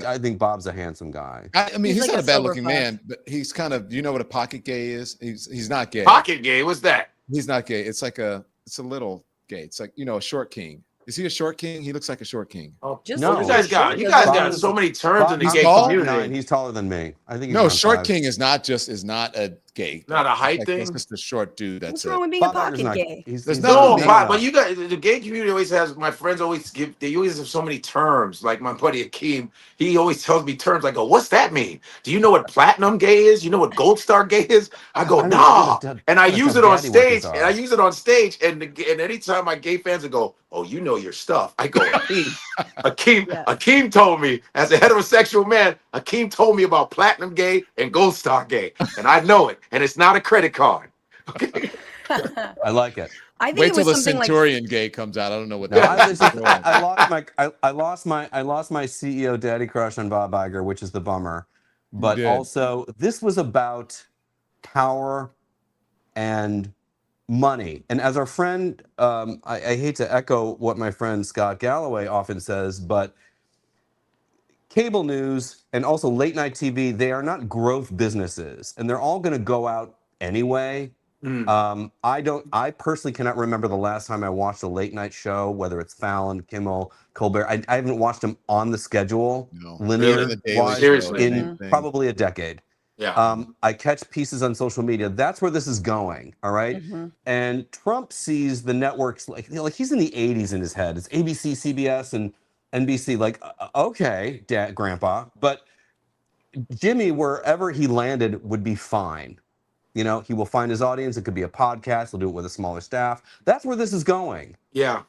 I think Bob's a handsome guy. I mean, he's like not a a bad-looking sober man, but he's kind of. You know what a pocket gay is? He's not gay. Pocket gay. What's that? He's not gay. It's a little gay. It's like, a short king. Is he a short king? He looks like a short king. Oh, Just No. you guys got so many terms in the He's gay tall? community. 5'9", he's taller than me. I think he's No, around short 5. king is not a gay. Not a height That's thing? just a short dude. That's What's it. wrong with being a Bob Iger's pocket not. gay? There's No, nothing but you got the gay community always has. My friends always they always have so many terms. Like my buddy Akeem, he always tells me terms. I go, "What's that mean? Do you know what platinum gay is? You know what gold star gay is?" I go, "Nah," and I use it on stage. And anytime my gay fans will go, "Oh, you know your stuff," I go, Akeem told me as a heterosexual man. Akeem told me about platinum gay and gold star gay, and I know it, and it's not a credit card. Okay. I like it. I think Wait it till the was something Centurion gay comes out. I don't know what No, that is. I lost my CEO daddy crush on Bob Iger, which is the bummer. But did. also, this was about power and money. And as our friend, I hate to echo what my friend Scott Galloway often says, but cable news and also late night TV, they are not growth businesses, and they're all going to go out anyway. I personally cannot remember the last time I watched a late night show, whether it's Fallon, Kimmel, Colbert. I haven't watched them on the schedule, linear wise, in probably a decade. Yeah. I catch pieces on social media. That's where this is going. All right? And Trump sees the networks like he's in the 80s in his head. It's ABC, CBS, and NBC. Like, okay, Dad, Grandpa, but Jimmy, wherever he landed, would be fine. He will find his audience. It could be a podcast. He'll do it with a smaller staff. That's where this is going. Yeah.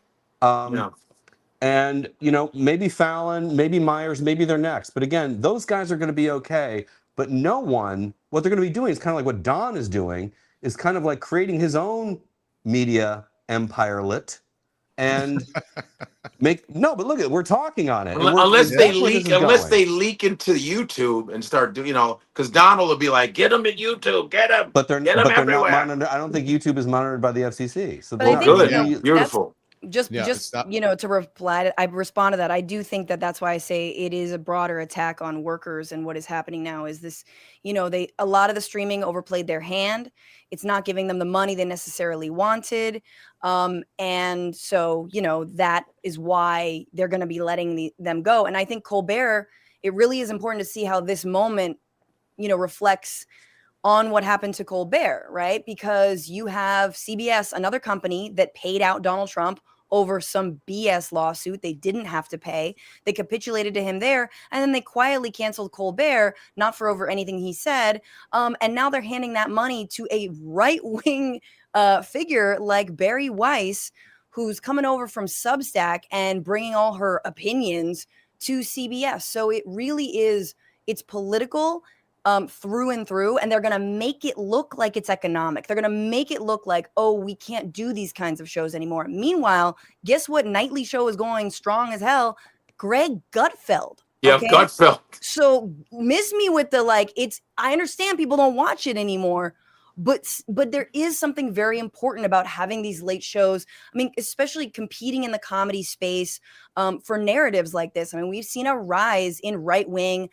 And, maybe Fallon, maybe Myers, maybe they're next. But again, those guys are going to be okay. But what they're going to be doing is kind of like what Don is doing, is kind of like creating his own media empire-lit. And but look we're talking on it. Unless they leak into YouTube and start doing, because Donald will be like, "Get them at YouTube, get them." But they're everywhere. not monitored. I don't think YouTube is monitored by the FCC. So I think, good, beautiful. Just to reply, I respond to that. I do think that's why I say it is a broader attack on workers, and what is happening now is this, a lot of the streaming overplayed their hand. It's not giving them the money they necessarily wanted. And so, that is why they're going to be letting them go. And I think Colbert, it really is important to see how this moment, reflects on what happened to Colbert, right? Because you have CBS, another company that paid out Donald Trump over some BS lawsuit they didn't have to pay. They capitulated to him there, and then they quietly canceled Colbert, not for over anything he said. And now they're handing that money to a right-wing figure like Barry Weiss, who's coming over from Substack and bringing all her opinions to CBS. So it really is, it's political through and through, and they're going to make it look like it's economic. They're going to make it look like, oh, we can't do these kinds of shows anymore. Meanwhile, guess what nightly show is going strong as hell? Greg Gutfeld. Yeah, Gutfeld. So miss me with the I understand people don't watch it anymore. But there is something very important about having these late shows. I mean, especially competing in the comedy space for narratives like this. I mean, we've seen a rise in right-wing,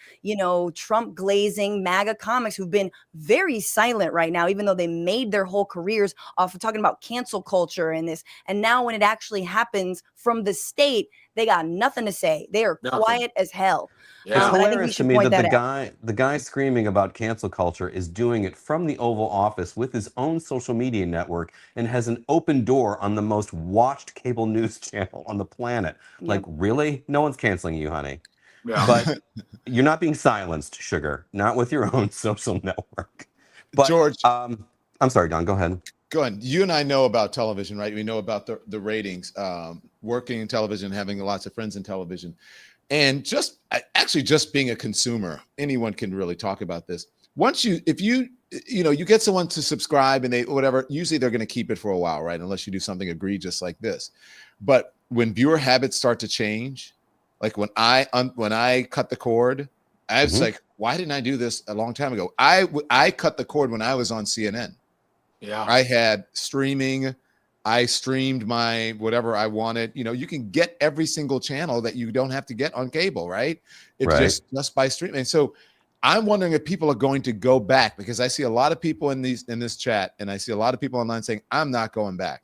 Trump glazing MAGA comics who've been very silent right now, even though they made their whole careers off of talking about cancel culture and this. And now when it actually happens from the state, they got nothing to say. They are quiet as hell. It's I think we hilarious to should me point that out. the guy screaming about cancel culture is doing it from the Oval Office with his own social media network and has an open door on the most watched cable news channel on the planet. Yep. Like, really? No one's canceling you, honey. Yeah. But you're not being silenced, sugar. Not with your own social network. But, George, I'm sorry, Don. Go ahead. go ahead. You and I know about television, right? We know about the ratings, working in television, having lots of friends in television. And just being a consumer, anyone can really talk about this. If you get someone to subscribe and usually they're going to keep it for a while, right? Unless you do something egregious like this. But when viewer habits start to change, like when I cut the cord, I was like, why didn't I do this a long time ago? I cut the cord when I was on CNN. Yeah. I had streaming. I streamed my whatever I wanted. You can get every single channel that you don't have to get on cable, right? It's just by streaming. So I'm wondering if people are going to go back, because I see a lot of people in this chat, and I see a lot of people online saying, I'm not going back.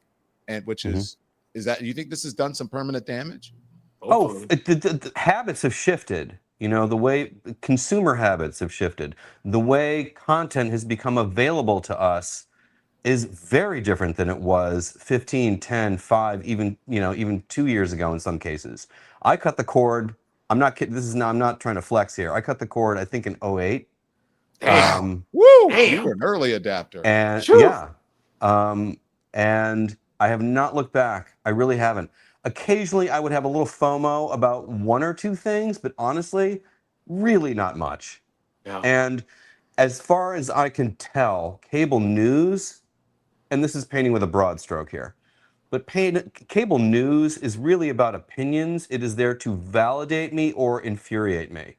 And which is that, you think this has done some permanent damage? The habits have shifted. The way consumer habits have shifted. The way content has become available to us is very different than it was 15, 10, 5, even 2 years ago in some cases. I cut the cord. I'm not kidding. I'm not trying to flex here. I cut the cord, I think, in 2008. Woo! You were an early adapter. And and I have not looked back. I really haven't. Occasionally, I would have a little FOMO about one or two things, but honestly, really not much. Yeah. And as far as I can tell, cable news, and this is painting with a broad stroke here, but cable news is really about opinions. It is there to validate me or infuriate me.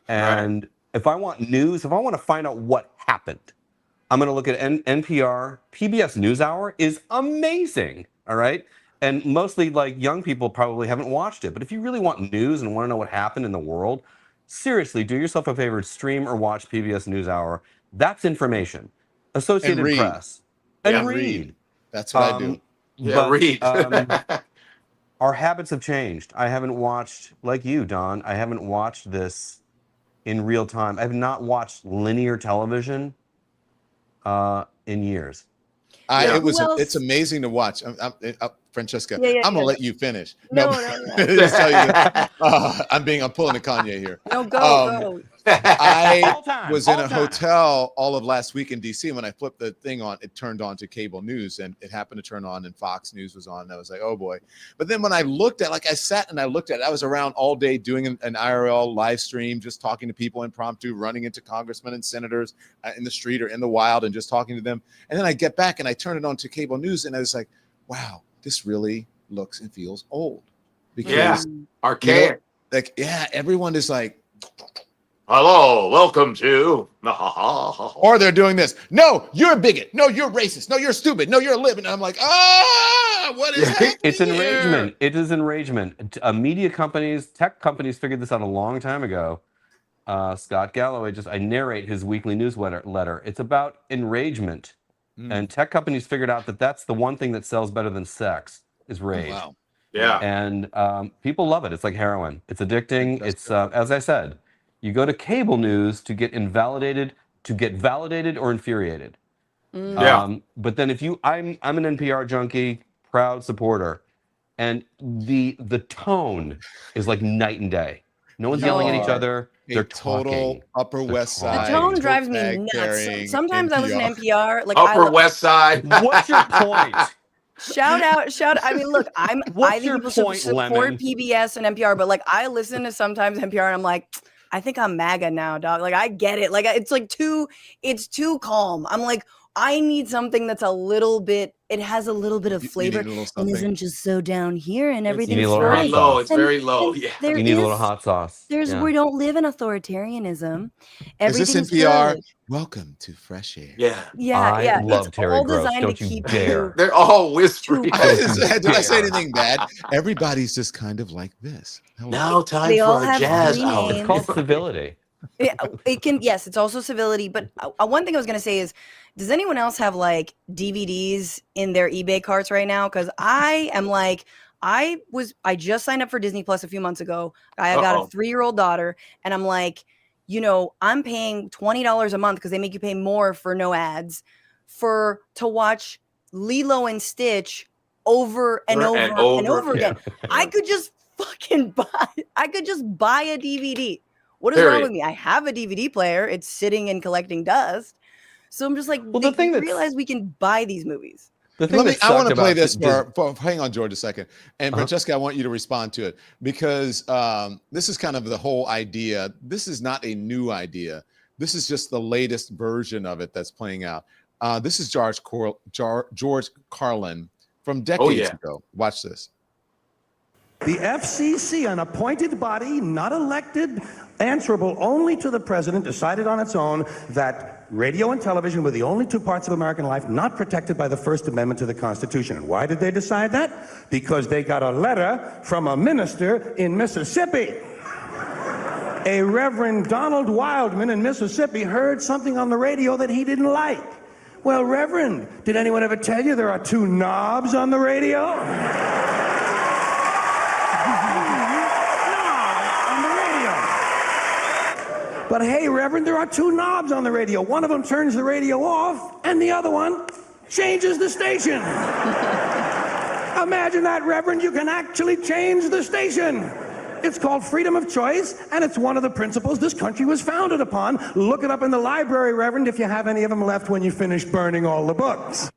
And if I want news, if I want to find out what happened, I'm going to look at NPR. PBS NewsHour is amazing, all right? And mostly, like, young people probably haven't watched it. But if you really want news and want to know what happened in the world, seriously, do yourself a favor, stream or watch PBS NewsHour. That's information. Associated Press. And read. That's what I do. Read. Our habits have changed. I haven't watched, like you, Don, I haven't watched this in real time. I have not watched linear television in years. It's amazing to watch. Francesca, I'm gonna let you finish. No. Just tell you that, I'm pulling a Kanye here. No, go. I was in a hotel all of last week in DC, and when I flipped the thing on, it turned on to cable news, and it happened to turn on, and Fox News was on, and I was like, oh boy. But then when I looked at, I sat and I looked at it, I was around all day doing an IRL live stream, just talking to people impromptu, running into congressmen and senators in the street or in the wild and just talking to them. And then I get back and I turn it on to cable news, and I was like, wow, this really looks and feels old. Because archaic. Everyone is like, hello, welcome to. Or they're doing this. No, you're a bigot. No, you're racist. No, you're stupid. No, you're a lib. And I'm like, what is happening? It's enragement. It is enragement. Media companies, tech companies figured this out a long time ago. Scott Galloway, I narrate his weekly newsletter. It's about enragement. And tech companies figured out that that's the one thing that sells better than sex is rage. Wow. Yeah. And people love it. It's like heroin. It's addicting. It's as I said, you go to cable news to get validated or infuriated. But then I'm an NPR junkie, proud supporter, and the tone is like night and day. No one's yelling at each other. They're total talking. Upper West Side. The tone drives me nuts. Sometimes I listen to NPR. Like Upper West Side. What's your point? Shout out. I mean, look, I think people should support PBS and NPR, but I listen to sometimes NPR and I'm like, I think I'm MAGA now, dog. I get it. It's too calm. I'm like, I need something that's a little bit, it has a little bit of You flavor need a little and something. isn't just so down here and You everything's need a little Very hot fine. low. sauce. It's very low. And Yeah. there You need a little is, hot sauce. we Yeah. don't live in authoritarianism. Is this Everything's NPR? good. Welcome to Fresh Air. Yeah. Yeah, I yeah. love It's Terry all Gross. designed Don't to you keep dare. They're all whispering. Did I say anything bad? Everybody's just kind of like this. Hello. Now time They for all our have jazz three hour. It's names. called civility. Yeah, it can, yes, it's also civility. But one thing I was going to say is, does anyone else have like DVDs in their eBay carts right now? Because I am like, I just signed up for Disney Plus a few months ago. I got a 3-year-old daughter, and I'm like, I'm paying $20 a month because they make you pay more for no ads to watch Lilo and Stitch over and over and over again. I could just buy a DVD. What is wrong with me? I have a DVD player. It's sitting and collecting dust. So I'm just like, Well, the thing they that's- realize we can buy these movies. The thing that I want to sucked play about this Dis- for hang on, George, a second. And Francesca, I want you to respond to it because this is kind of the whole idea. This is not a new idea. This is just the latest version of it that's playing out. This is George Carlin from decades ago. Watch this. The FCC, an appointed body, not elected, answerable only to the president, decided on its own that radio and television were the only two parts of American life not protected by the First Amendment to the Constitution. And why did they decide that? Because they got a letter from a minister in Mississippi. A Reverend Donald Wildman in Mississippi heard something on the radio that he didn't like. Well, Reverend, did anyone ever tell you there are two knobs on the radio? But hey, Reverend, there are two knobs on the radio. One of them turns the radio off, and the other one changes the station. Imagine that, Reverend. You can actually change the station. It's called freedom of choice, and it's one of the principles this country was founded upon. Look it up in the library, Reverend, if you have any of them left when you finish burning all the books.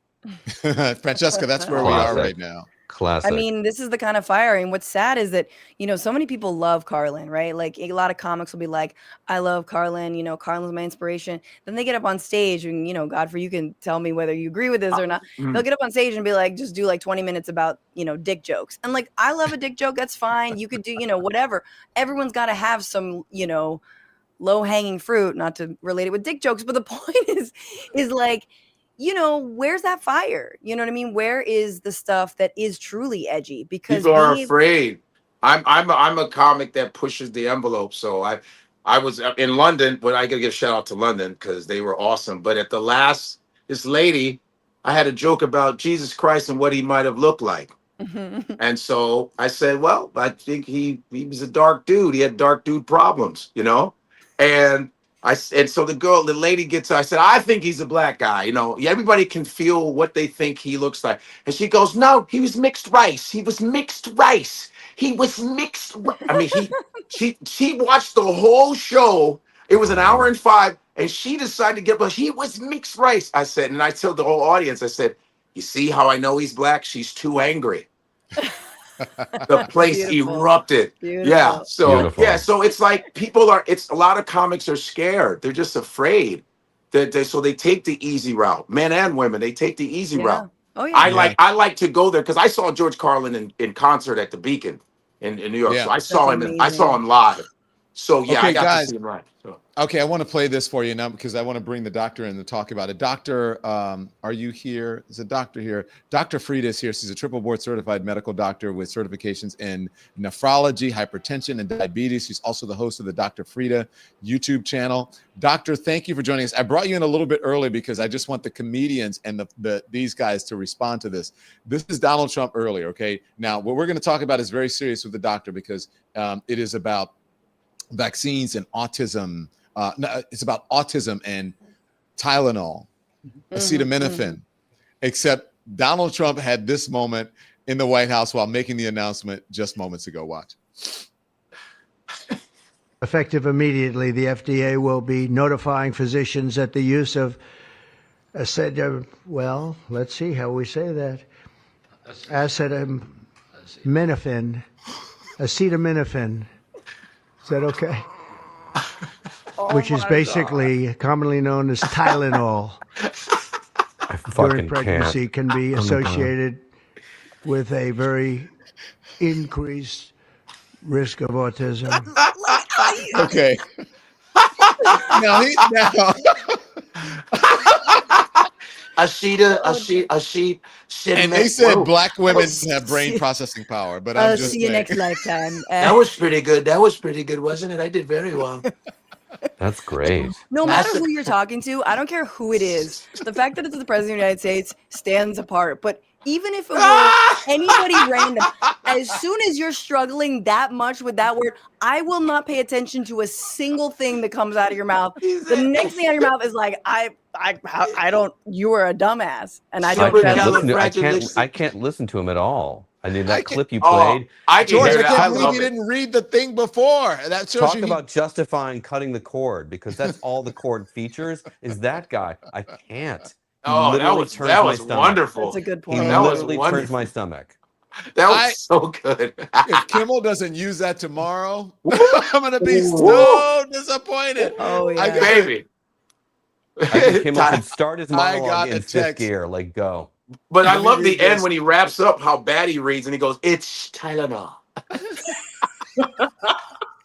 Francesca, that's where we are right now. Classic. I mean, this is the kind of fire. And what's sad is that, so many people love Carlin, right? Like a lot of comics will be like, I love Carlin, Carlin's my inspiration. Then they get up on stage and, Godfrey, you can tell me whether you agree with this or not. They'll get up on stage and be like, just do like 20 minutes about, dick jokes. And like, I love a dick joke. That's fine. You could do, whatever. Everyone's got to have some, low hanging fruit, not to relate it with dick jokes. But the point is like, where's that fire? You know what I mean? Where is the stuff that is truly edgy? Because people are afraid. I'm a comic that pushes the envelope. So I was in London, but I gotta give a shout out to London because they were awesome. But at this lady, I had a joke about Jesus Christ and what he might have looked like. And so I said, well, I think he was a dark dude. He had dark dude problems, And so the lady gets, I said, I think he's a black guy. Everybody can feel what they think he looks like. And she goes, no, he was mixed race. He was mixed race. He was mixed. I mean, she watched the whole show. It was an hour and 5. And she decided to he was mixed race. I said, and I told the whole audience, I said, you see how I know he's black? She's too angry. The place erupted. Beautiful. Yeah. So Beautiful. yeah. So it's like it's a lot of comics are scared. They're just afraid so they take the easy route. Men and women, they take the easy route. Oh yeah. I like to go there because I saw George Carlin in concert at the Beacon in New York. Yeah. So I saw That's him. I saw him live. So yeah, Okay, I got guys. to see him live. So. Okay, I want to play this for you now because I want to bring the doctor in to talk about it. Doctor, are you here? There's a doctor here. Dr. Frieda is here. She's a triple board certified medical doctor with certifications in nephrology, hypertension, and diabetes. She's also the host of the Dr. Frieda YouTube channel. Doctor, thank you for joining us. I brought you in a little bit early because I just want the comedians and these guys to respond to this. This is Donald Trump earlier, okay? Now, what we're going to talk about is very serious with the doctor because it is about vaccines and autism. No, it's about autism and Tylenol, acetaminophen, except Donald Trump had this moment in the White House while making the announcement just moments ago. Watch. Effective immediately, the FDA will be notifying physicians that the use of let's see how we say that, acetaminophen. Is that okay? Which is basically commonly known as Tylenol. during Fucking pregnancy can be Oh my God. associated with a very increased risk of autism. Okay. now, a sheet, and they said black women have brain processing power, but I'm just see you saying. next lifetime. That was pretty good. That was pretty good, wasn't it? I did very well. That's great. No matter who you're talking to, I don't care who it is. The fact that it's the president of the United States stands apart. But even if it were anybody random, as soon as you're struggling that much with that word, I will not pay attention to a single thing that comes out of your mouth. The next thing out of your mouth is like, I don't. You are a dumbass, and I don't. I can't listen to him at all. I mean, that clip you Oh, played. George, I can't love believe you didn't read the thing before. That shows Talk you about justifying cutting the cord, because that's all the cord features is that guy. I can't. He Oh, literally that turns my was stomach. wonderful. That's a good He point. That was literally wonderful. turns my stomach. That was so good. if Kimmel doesn't use that tomorrow, I'm gonna be so disappointed. Oh yeah, Baby. I think Kimmel should start his I got monologue a in fifth text. gear. Like, go. But I Let me love the read end this. when he wraps up how bad he reads and he goes, "It's Tylenol."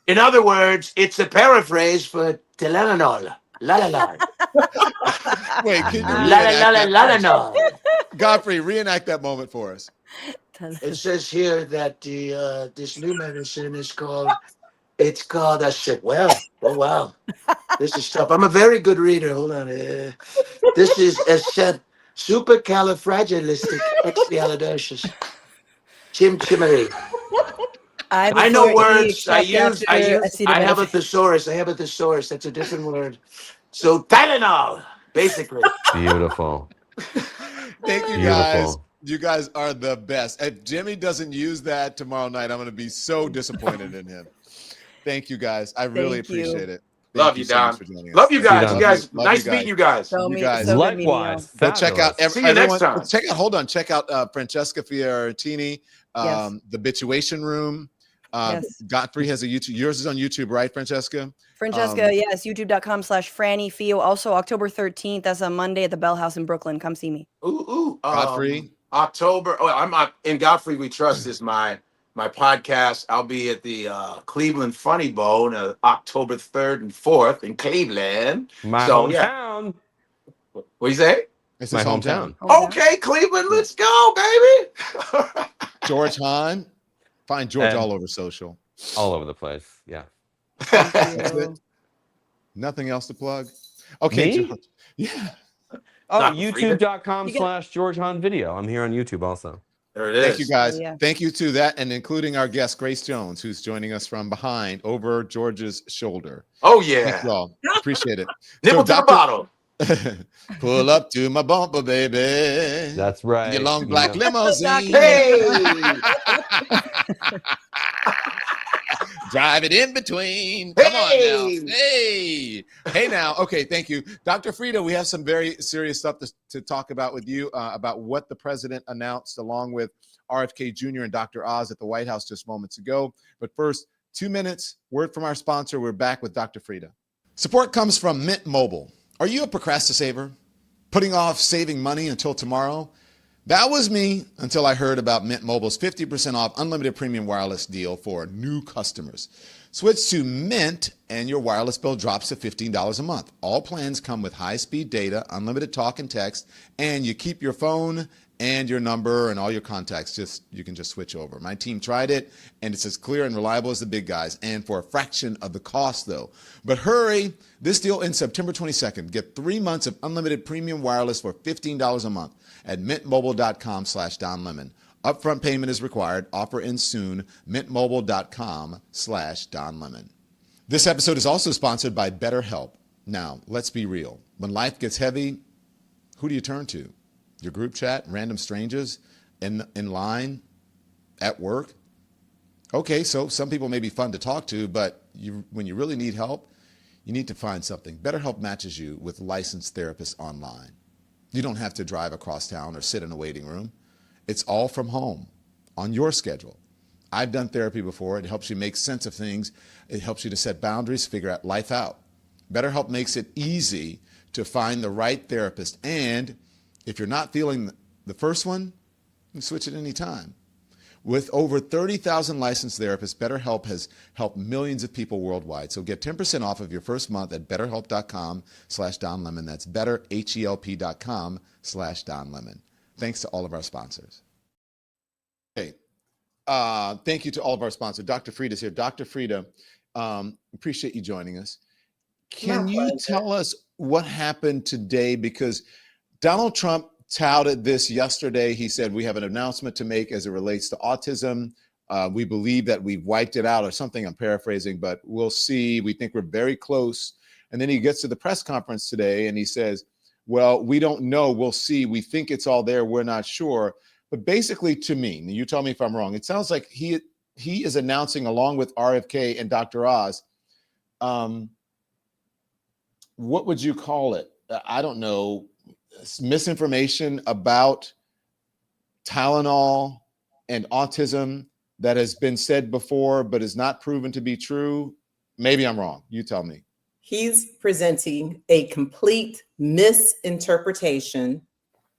In other words, it's a paraphrase for Tylenol. La la la. Wait, can you La la la la la la reenact la. Godfrey, reenact that moment for us. It says here that the this new medicine is called. It's called. I said, well, oh wow, this is tough. I'm a very good reader. Hold on. This is supercalifragilisticexpialidocious. Chimchimery. I know words. I have a thesaurus. I have a thesaurus. That's a different word. So Tylenol, basically. Beautiful. Thank you guys. Beautiful. You guys are the best. If Jimmy doesn't use that tomorrow night, I'm going to be so disappointed in him. Thank you guys. I really appreciate it. Love you, so much Don. for joining us. Love you guys. Don. You guys, Love nice you meeting you guys. You guys. Likewise. Go check out Fabulous. See you next time. Check out. Hold on. Check out Francesca Fiorentini, the Bituation Room. Yes. Godfrey has a YouTube. Yours is on YouTube, right, Francesca? Francesca, yes, youtube.com/FrannyFio. Also, October 13th, that's a Monday at the Bell House in Brooklyn. Come see me. Godfrey. October. Oh, I'm in Godfrey We Trust is my podcast. I'll be at the Cleveland Funny Bone October 3rd and 4th in Cleveland. My Yeah. hometown. What do you say? It's My his hometown. Okay, Cleveland, let's go, baby. George Hahn. Find George all over social. All over the place. Yeah. That's it. Nothing else to plug. Okay, Me? George. Yeah. Oh, Not youtube.com/George Hahn video. I'm here on YouTube also. There it is. Thank you guys. Yeah. Thank you to that, and including our guest Grace Jones, who's joining us from behind over George's shoulder. Oh yeah. Thank you all. Appreciate it. Nipple to the bottle. Pull up to my bumper, baby. That's right. Your long black limousine. Hey. Drive it in between. Come on Hey. now. Hey now. Okay, thank you. Dr. Frida, we have some very serious stuff to talk about with you about what the president announced along with RFK Jr. and Dr. Oz at the White House just moments ago. But first, 2 minutes, word from our sponsor. We're back with Dr. Frida. Support comes from Mint Mobile. Are you a procrastinator? Putting off saving money until tomorrow? That was me until I heard about Mint Mobile's 50% off unlimited premium wireless deal for new customers. Switch to Mint and your wireless bill drops to $15 a month. All plans come with high-speed data, unlimited talk and text, and you keep your phone and your number and all your contacts. You can just switch over. My team tried it, and it's as clear and reliable as the big guys, and for a fraction of the cost, though. But hurry, this deal ends September 22nd. Get 3 months of unlimited premium wireless for $15 a month at mintmobile.com/DonLemon. Upfront payment is required. Offer ends soon. mintmobile.com/DonLemon. This episode is also sponsored by BetterHelp. Now, let's be real. When life gets heavy, who do you turn to? Your group chat, random strangers, in line, at work? Okay, so some people may be fun to talk to, but when you really need help, you need to find something. BetterHelp matches you with licensed therapists online. You don't have to drive across town or sit in a waiting room. It's all from home, on your schedule. I've done therapy before. It helps you make sense of things. It helps you to set boundaries, figure out life out. BetterHelp makes it easy to find the right therapist, and If you're not feeling the first one, you can switch at any time. With over 30,000 licensed therapists, BetterHelp has helped millions of people worldwide. So get 10% off of your first month at betterhelp.com/Don Lemon. That's betterhelp.com/Don Lemon. Thanks to all of our sponsors. Okay. Thank you to all of our sponsors. Dr. Frida's here. Dr. Frida, appreciate you joining us. Can you tell us what happened today? Because Donald Trump touted this yesterday. He said, we have an announcement to make as it relates to autism. We believe that we've wiped it out or something. I'm paraphrasing, but we'll see. We think we're very close. And then he gets to the press conference today and he says, well, we don't know. We'll see. We think it's all there. We're not sure. But basically, to me, and you tell me if I'm wrong, it sounds like he is announcing, along with RFK and Dr. Oz, what would you call it? I don't know. Misinformation about Tylenol and autism that has been said before but is not proven to be true. Maybe I'm wrong. You tell me. He's presenting a complete misinterpretation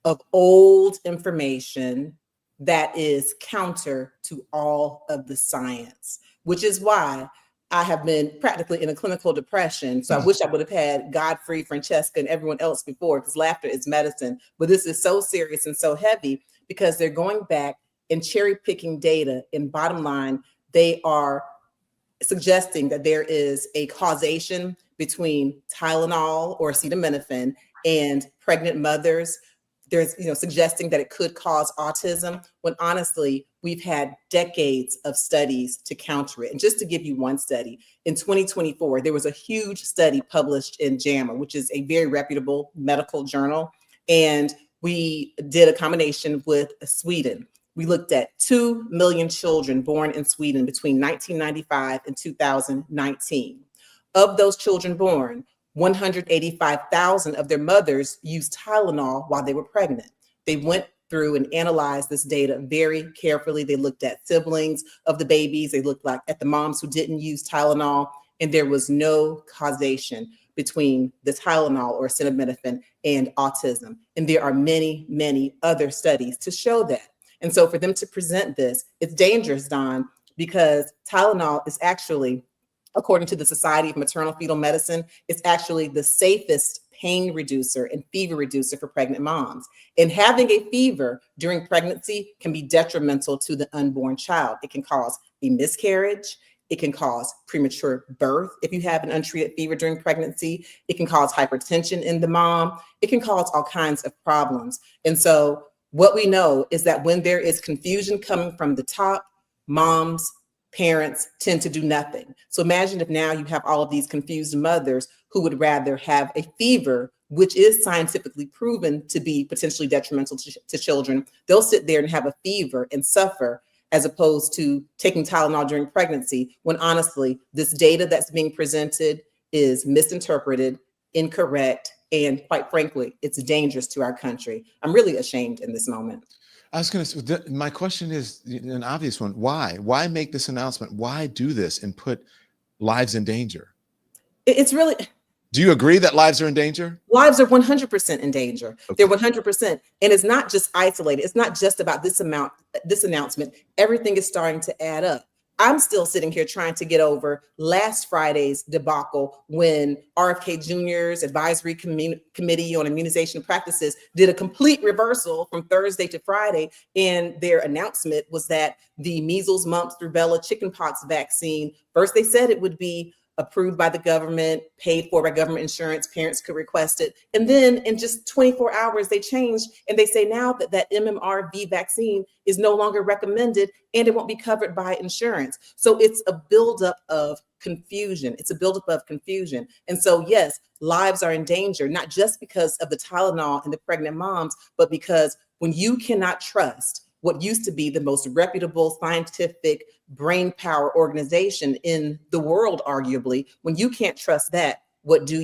of old information that is counter to all of the science, which is why I have been practically in a clinical depression. So I wish I would have had Godfrey, Francesca, and everyone else before, because laughter is medicine. But this is so serious and so heavy because they're going back and cherry picking data. And bottom line, they are suggesting that there is a causation between Tylenol or acetaminophen and pregnant mothers. There's, suggesting that it could cause autism, when honestly, we've had decades of studies to counter it. And just to give you one study, in 2024, there was a huge study published in JAMA, which is a very reputable medical journal. And we did a combination with Sweden. We looked at 2 million children born in Sweden between 1995 and 2019. Of those children born, 185,000 of their mothers used Tylenol while they were pregnant. They went through and analyzed this data very carefully. They looked at siblings of the babies. They looked at the moms who didn't use Tylenol, and there was no causation between the Tylenol or acetaminophen and autism. And there are many, many other studies to show that. And so for them to present this, it's dangerous, Don, because Tylenol is actually, according to the Society of Maternal Fetal Medicine, it's actually the safest pain reducer and fever reducer for pregnant moms. And having a fever during pregnancy can be detrimental to the unborn child. It can cause a miscarriage. It can cause premature birth if you have an untreated fever during pregnancy. It can cause hypertension in the mom. It can cause all kinds of problems. And so what we know is that when there is confusion coming from the top, moms, parents tend to do nothing. So imagine if now you have all of these confused mothers who would rather have a fever, which is scientifically proven to be potentially detrimental to children. They'll sit there and have a fever and suffer, as opposed to taking Tylenol during pregnancy, when honestly, this data that's being presented is misinterpreted, incorrect, and quite frankly, it's dangerous to our country. I'm really ashamed in this moment. I was going to say, my question is an obvious one. Why? Why make this announcement? Why do this and put lives in danger? It's really... Do you agree that lives are in danger? Lives are 100% in danger. Okay. They're 100%. And it's not just isolated. It's not just about this announcement. Everything is starting to add up. I'm still sitting here trying to get over last Friday's debacle when RFK Jr.'s advisory committee on immunization practices did a complete reversal from Thursday to Friday. And their announcement was that the measles, mumps, rubella, chickenpox vaccine, first they said it would be approved by the government, paid for by government insurance, parents could request it. And then in just 24 hours, they changed and they say now that MMRV vaccine is no longer recommended and it won't be covered by insurance. So it's a buildup of confusion. It's a buildup of confusion. And so, yes, lives are in danger, not just because of the Tylenol and the pregnant moms, but because when you cannot trust what used to be the most reputable scientific brain power organization in the world, arguably, when you can't trust that, what do?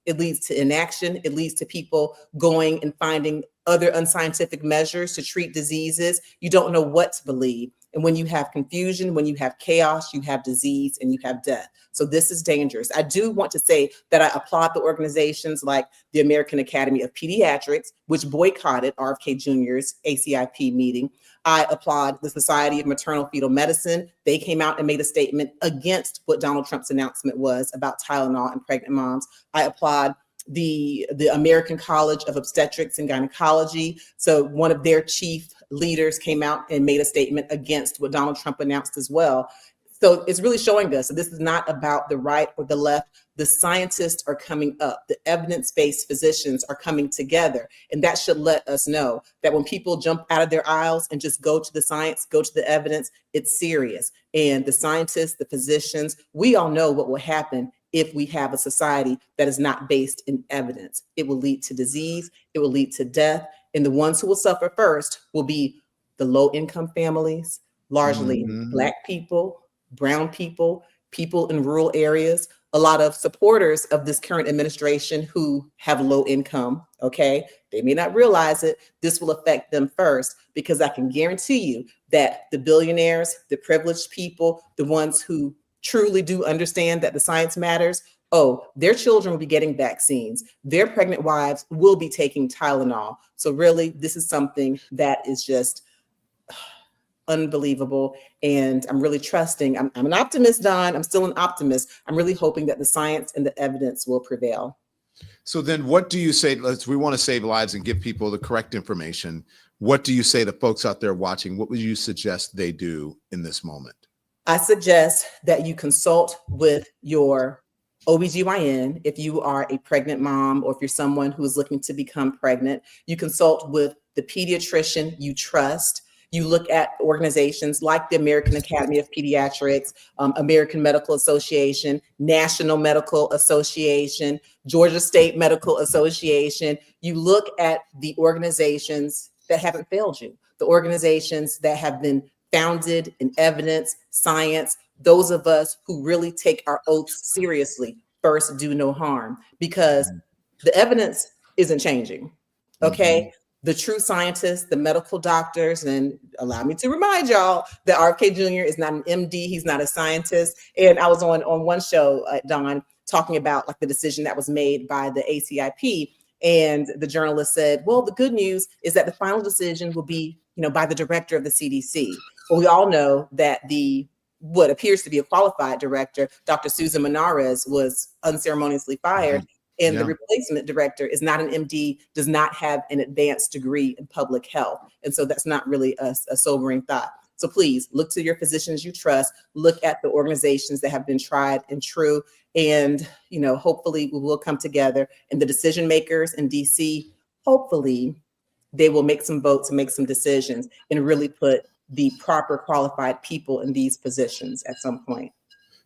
It leads to inaction. It leads to people going and finding other unscientific measures to treat diseases. You don't know what to believe. And when you have confusion, when you have chaos, you have disease and you have death. So this is dangerous. I do want to say that I applaud the organizations like the American Academy of Pediatrics, which boycotted RFK Jr.'s ACIP meeting. I applaud the Society of Maternal Fetal Medicine. They came out and made a statement against what Donald Trump's announcement was about Tylenol and pregnant moms. I applaud the American College of Obstetrics and Gynecology. So one of their chief leaders came out and made a statement against what Donald Trump announced as well. So it's really showing us that this is not about the right or the left. The scientists are coming up. The evidence-based physicians are coming together. And that should let us know that when people jump out of their aisles and just go to the science, go to the evidence, it's serious. And the scientists, the physicians, we all know what will happen if we have a society that is not based in evidence. It will lead to disease, it will lead to death, and the ones who will suffer first will be the low-income families, largely Black people, brown people, people in rural areas, a lot of supporters of this current administration who have low income, okay? They may not realize it. This will affect them first, because I can guarantee you that the billionaires, the privileged people, the ones who truly do understand that the science matters, oh, their children will be getting vaccines. Their pregnant wives will be taking Tylenol. So really, this is something that is just unbelievable. And I'm really trusting. I'm an optimist, Don. I'm still an optimist. I'm really hoping that the science and the evidence will prevail. So then what do you say? We want to save lives and give people the correct information. What do you say to folks out there watching? What would you suggest they do in this moment? I suggest that you consult with your OBGYN if you are a pregnant mom, or if you're someone who is looking to become pregnant. You consult with the pediatrician you trust. You look at organizations like the American Academy of Pediatrics, American Medical Association, National Medical Association, Georgia State Medical Association. You look at the organizations that haven't failed you, the organizations that have been founded in evidence, science, those of us who really take our oaths seriously. First, do no harm, because the evidence isn't changing, okay? The true scientists, the medical doctors, and allow me to remind y'all that RFK Jr. is not an MD, he's not a scientist. And I was on one show, Don, talking about like the decision that was made by the ACIP, and the journalist said, well, the good news is that the final decision will be, by the director of the CDC. Well, we all know that what appears to be a qualified director, Dr. Susan Menares, was unceremoniously fired. And the replacement director is not an MD, does not have an advanced degree in public health. And so that's not really a sobering thought. So please look to your physicians you trust, look at the organizations that have been tried and true, and hopefully we will come together, and the decision makers in DC, hopefully they will make some votes and make some decisions and really put the proper qualified people in these positions at some point.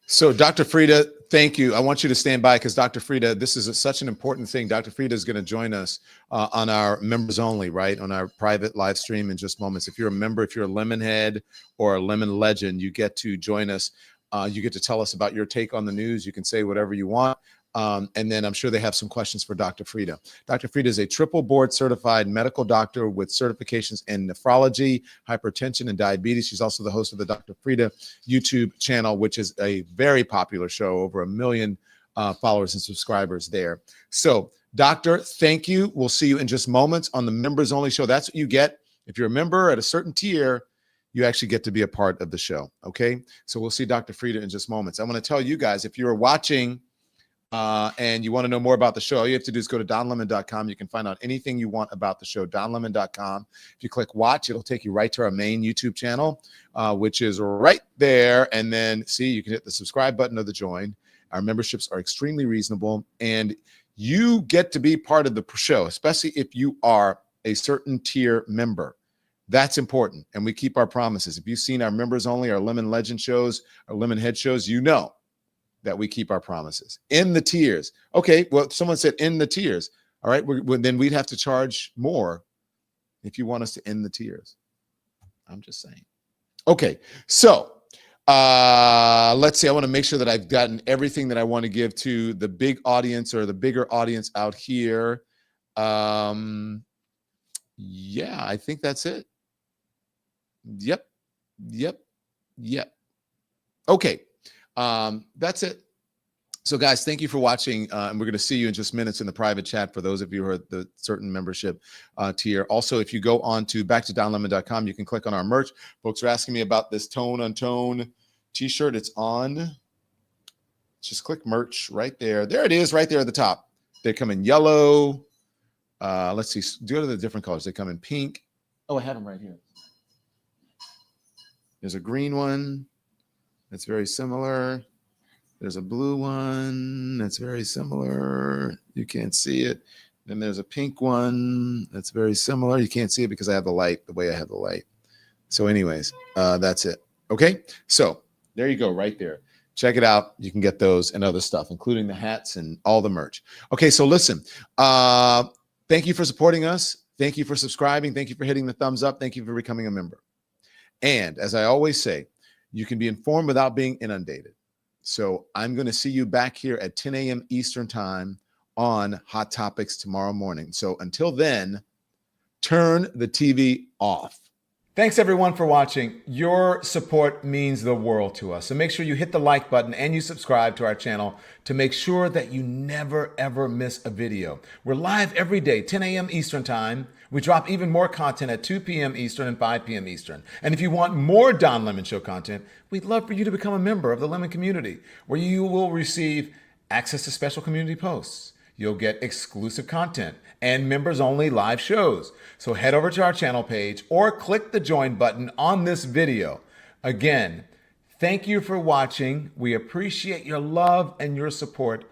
So Dr. Frida, thank you. I want you to stand by, because Dr. Frida, this is such an important thing. Dr. Frida is going to join us on our members only, right? On our private live stream in just moments. If you're a member, if you're a Lemonhead or a Lemon Legend, you get to join us. You get to tell us about your take on the news. You can say whatever you want. And then I'm sure they have some questions for Dr. Frida. Dr. Frida is a triple board certified medical doctor with certifications in nephrology, hypertension, and diabetes. She's also the host of the Dr. Frida YouTube channel, which is a very popular show, over 1 million followers and subscribers there. So, Doctor, thank you. We'll see you in just moments on the members only show. That's what you get. If you're a member at a certain tier, you actually get to be a part of the show. Okay. So we'll see Dr. Frida in just moments. I want to tell you guys, if you're watching and you want to know more about the show, all you have to do is go to donlemon.com. You can find out anything you want about the show, donlemon.com. If you click watch, it'll take you right to our main YouTube channel, which is right there. And then see, you can hit the subscribe button or the join. Our memberships are extremely reasonable, and you get to be part of the show, especially if you are a certain tier member. That's important. And we keep our promises. If you've seen our members only, our Lemon Legend shows, our Lemon Head shows, you know that we keep our promises in the tiers. Okay, well, someone said in the tiers. All right, then we'd have to charge more if you want us to end the tiers. I'm just saying. Okay, so let's see. I want to make sure that I've gotten everything that I want to give to the big audience, or the bigger audience out here. Yeah, I think that's it. Yep. Yep. Okay. That's it. So guys, thank you for watching. And we're going to see you in just minutes in the private chat for those of you who are the certain membership tier. Also, if you go on to backtodonlemon.com, you can click on our merch. Folks are asking me about this Tone on Tone t-shirt. It's on. Just click merch right there. There it is right there at the top. They come in yellow. Let's see. Go to the different colors. They come in pink. Oh, I had them right here. There's a green one that's very similar. There's a blue one that's very similar. You can't see it. Then there's a pink one that's very similar. You can't see it because I have the light, the way I have the light. So anyways, that's it. Okay. So there you go right there. Check it out. You can get those and other stuff, including the hats and all the merch. Okay. So listen, thank you for supporting us. Thank you for subscribing. Thank you for hitting the thumbs up. Thank you for becoming a member. And as I always say, you can be informed without being inundated. So I'm going to see you back here at 10 a.m. Eastern time on Hot Topics tomorrow morning. So until then, turn the TV off. Thanks everyone for watching. Your support means the world to us. So make sure you hit the like button and you subscribe to our channel to make sure that you never ever miss a video. We're live every day, 10 a.m. Eastern time. We drop even more content at 2 p.m. Eastern and 5 p.m. Eastern. And if you want more Don Lemon Show content, we'd love for you to become a member of the Lemon community, where you will receive access to special community posts. You'll get exclusive content and members-only live shows. So head over to our channel page or click the join button on this video. Again, thank you for watching. We appreciate your love and your support,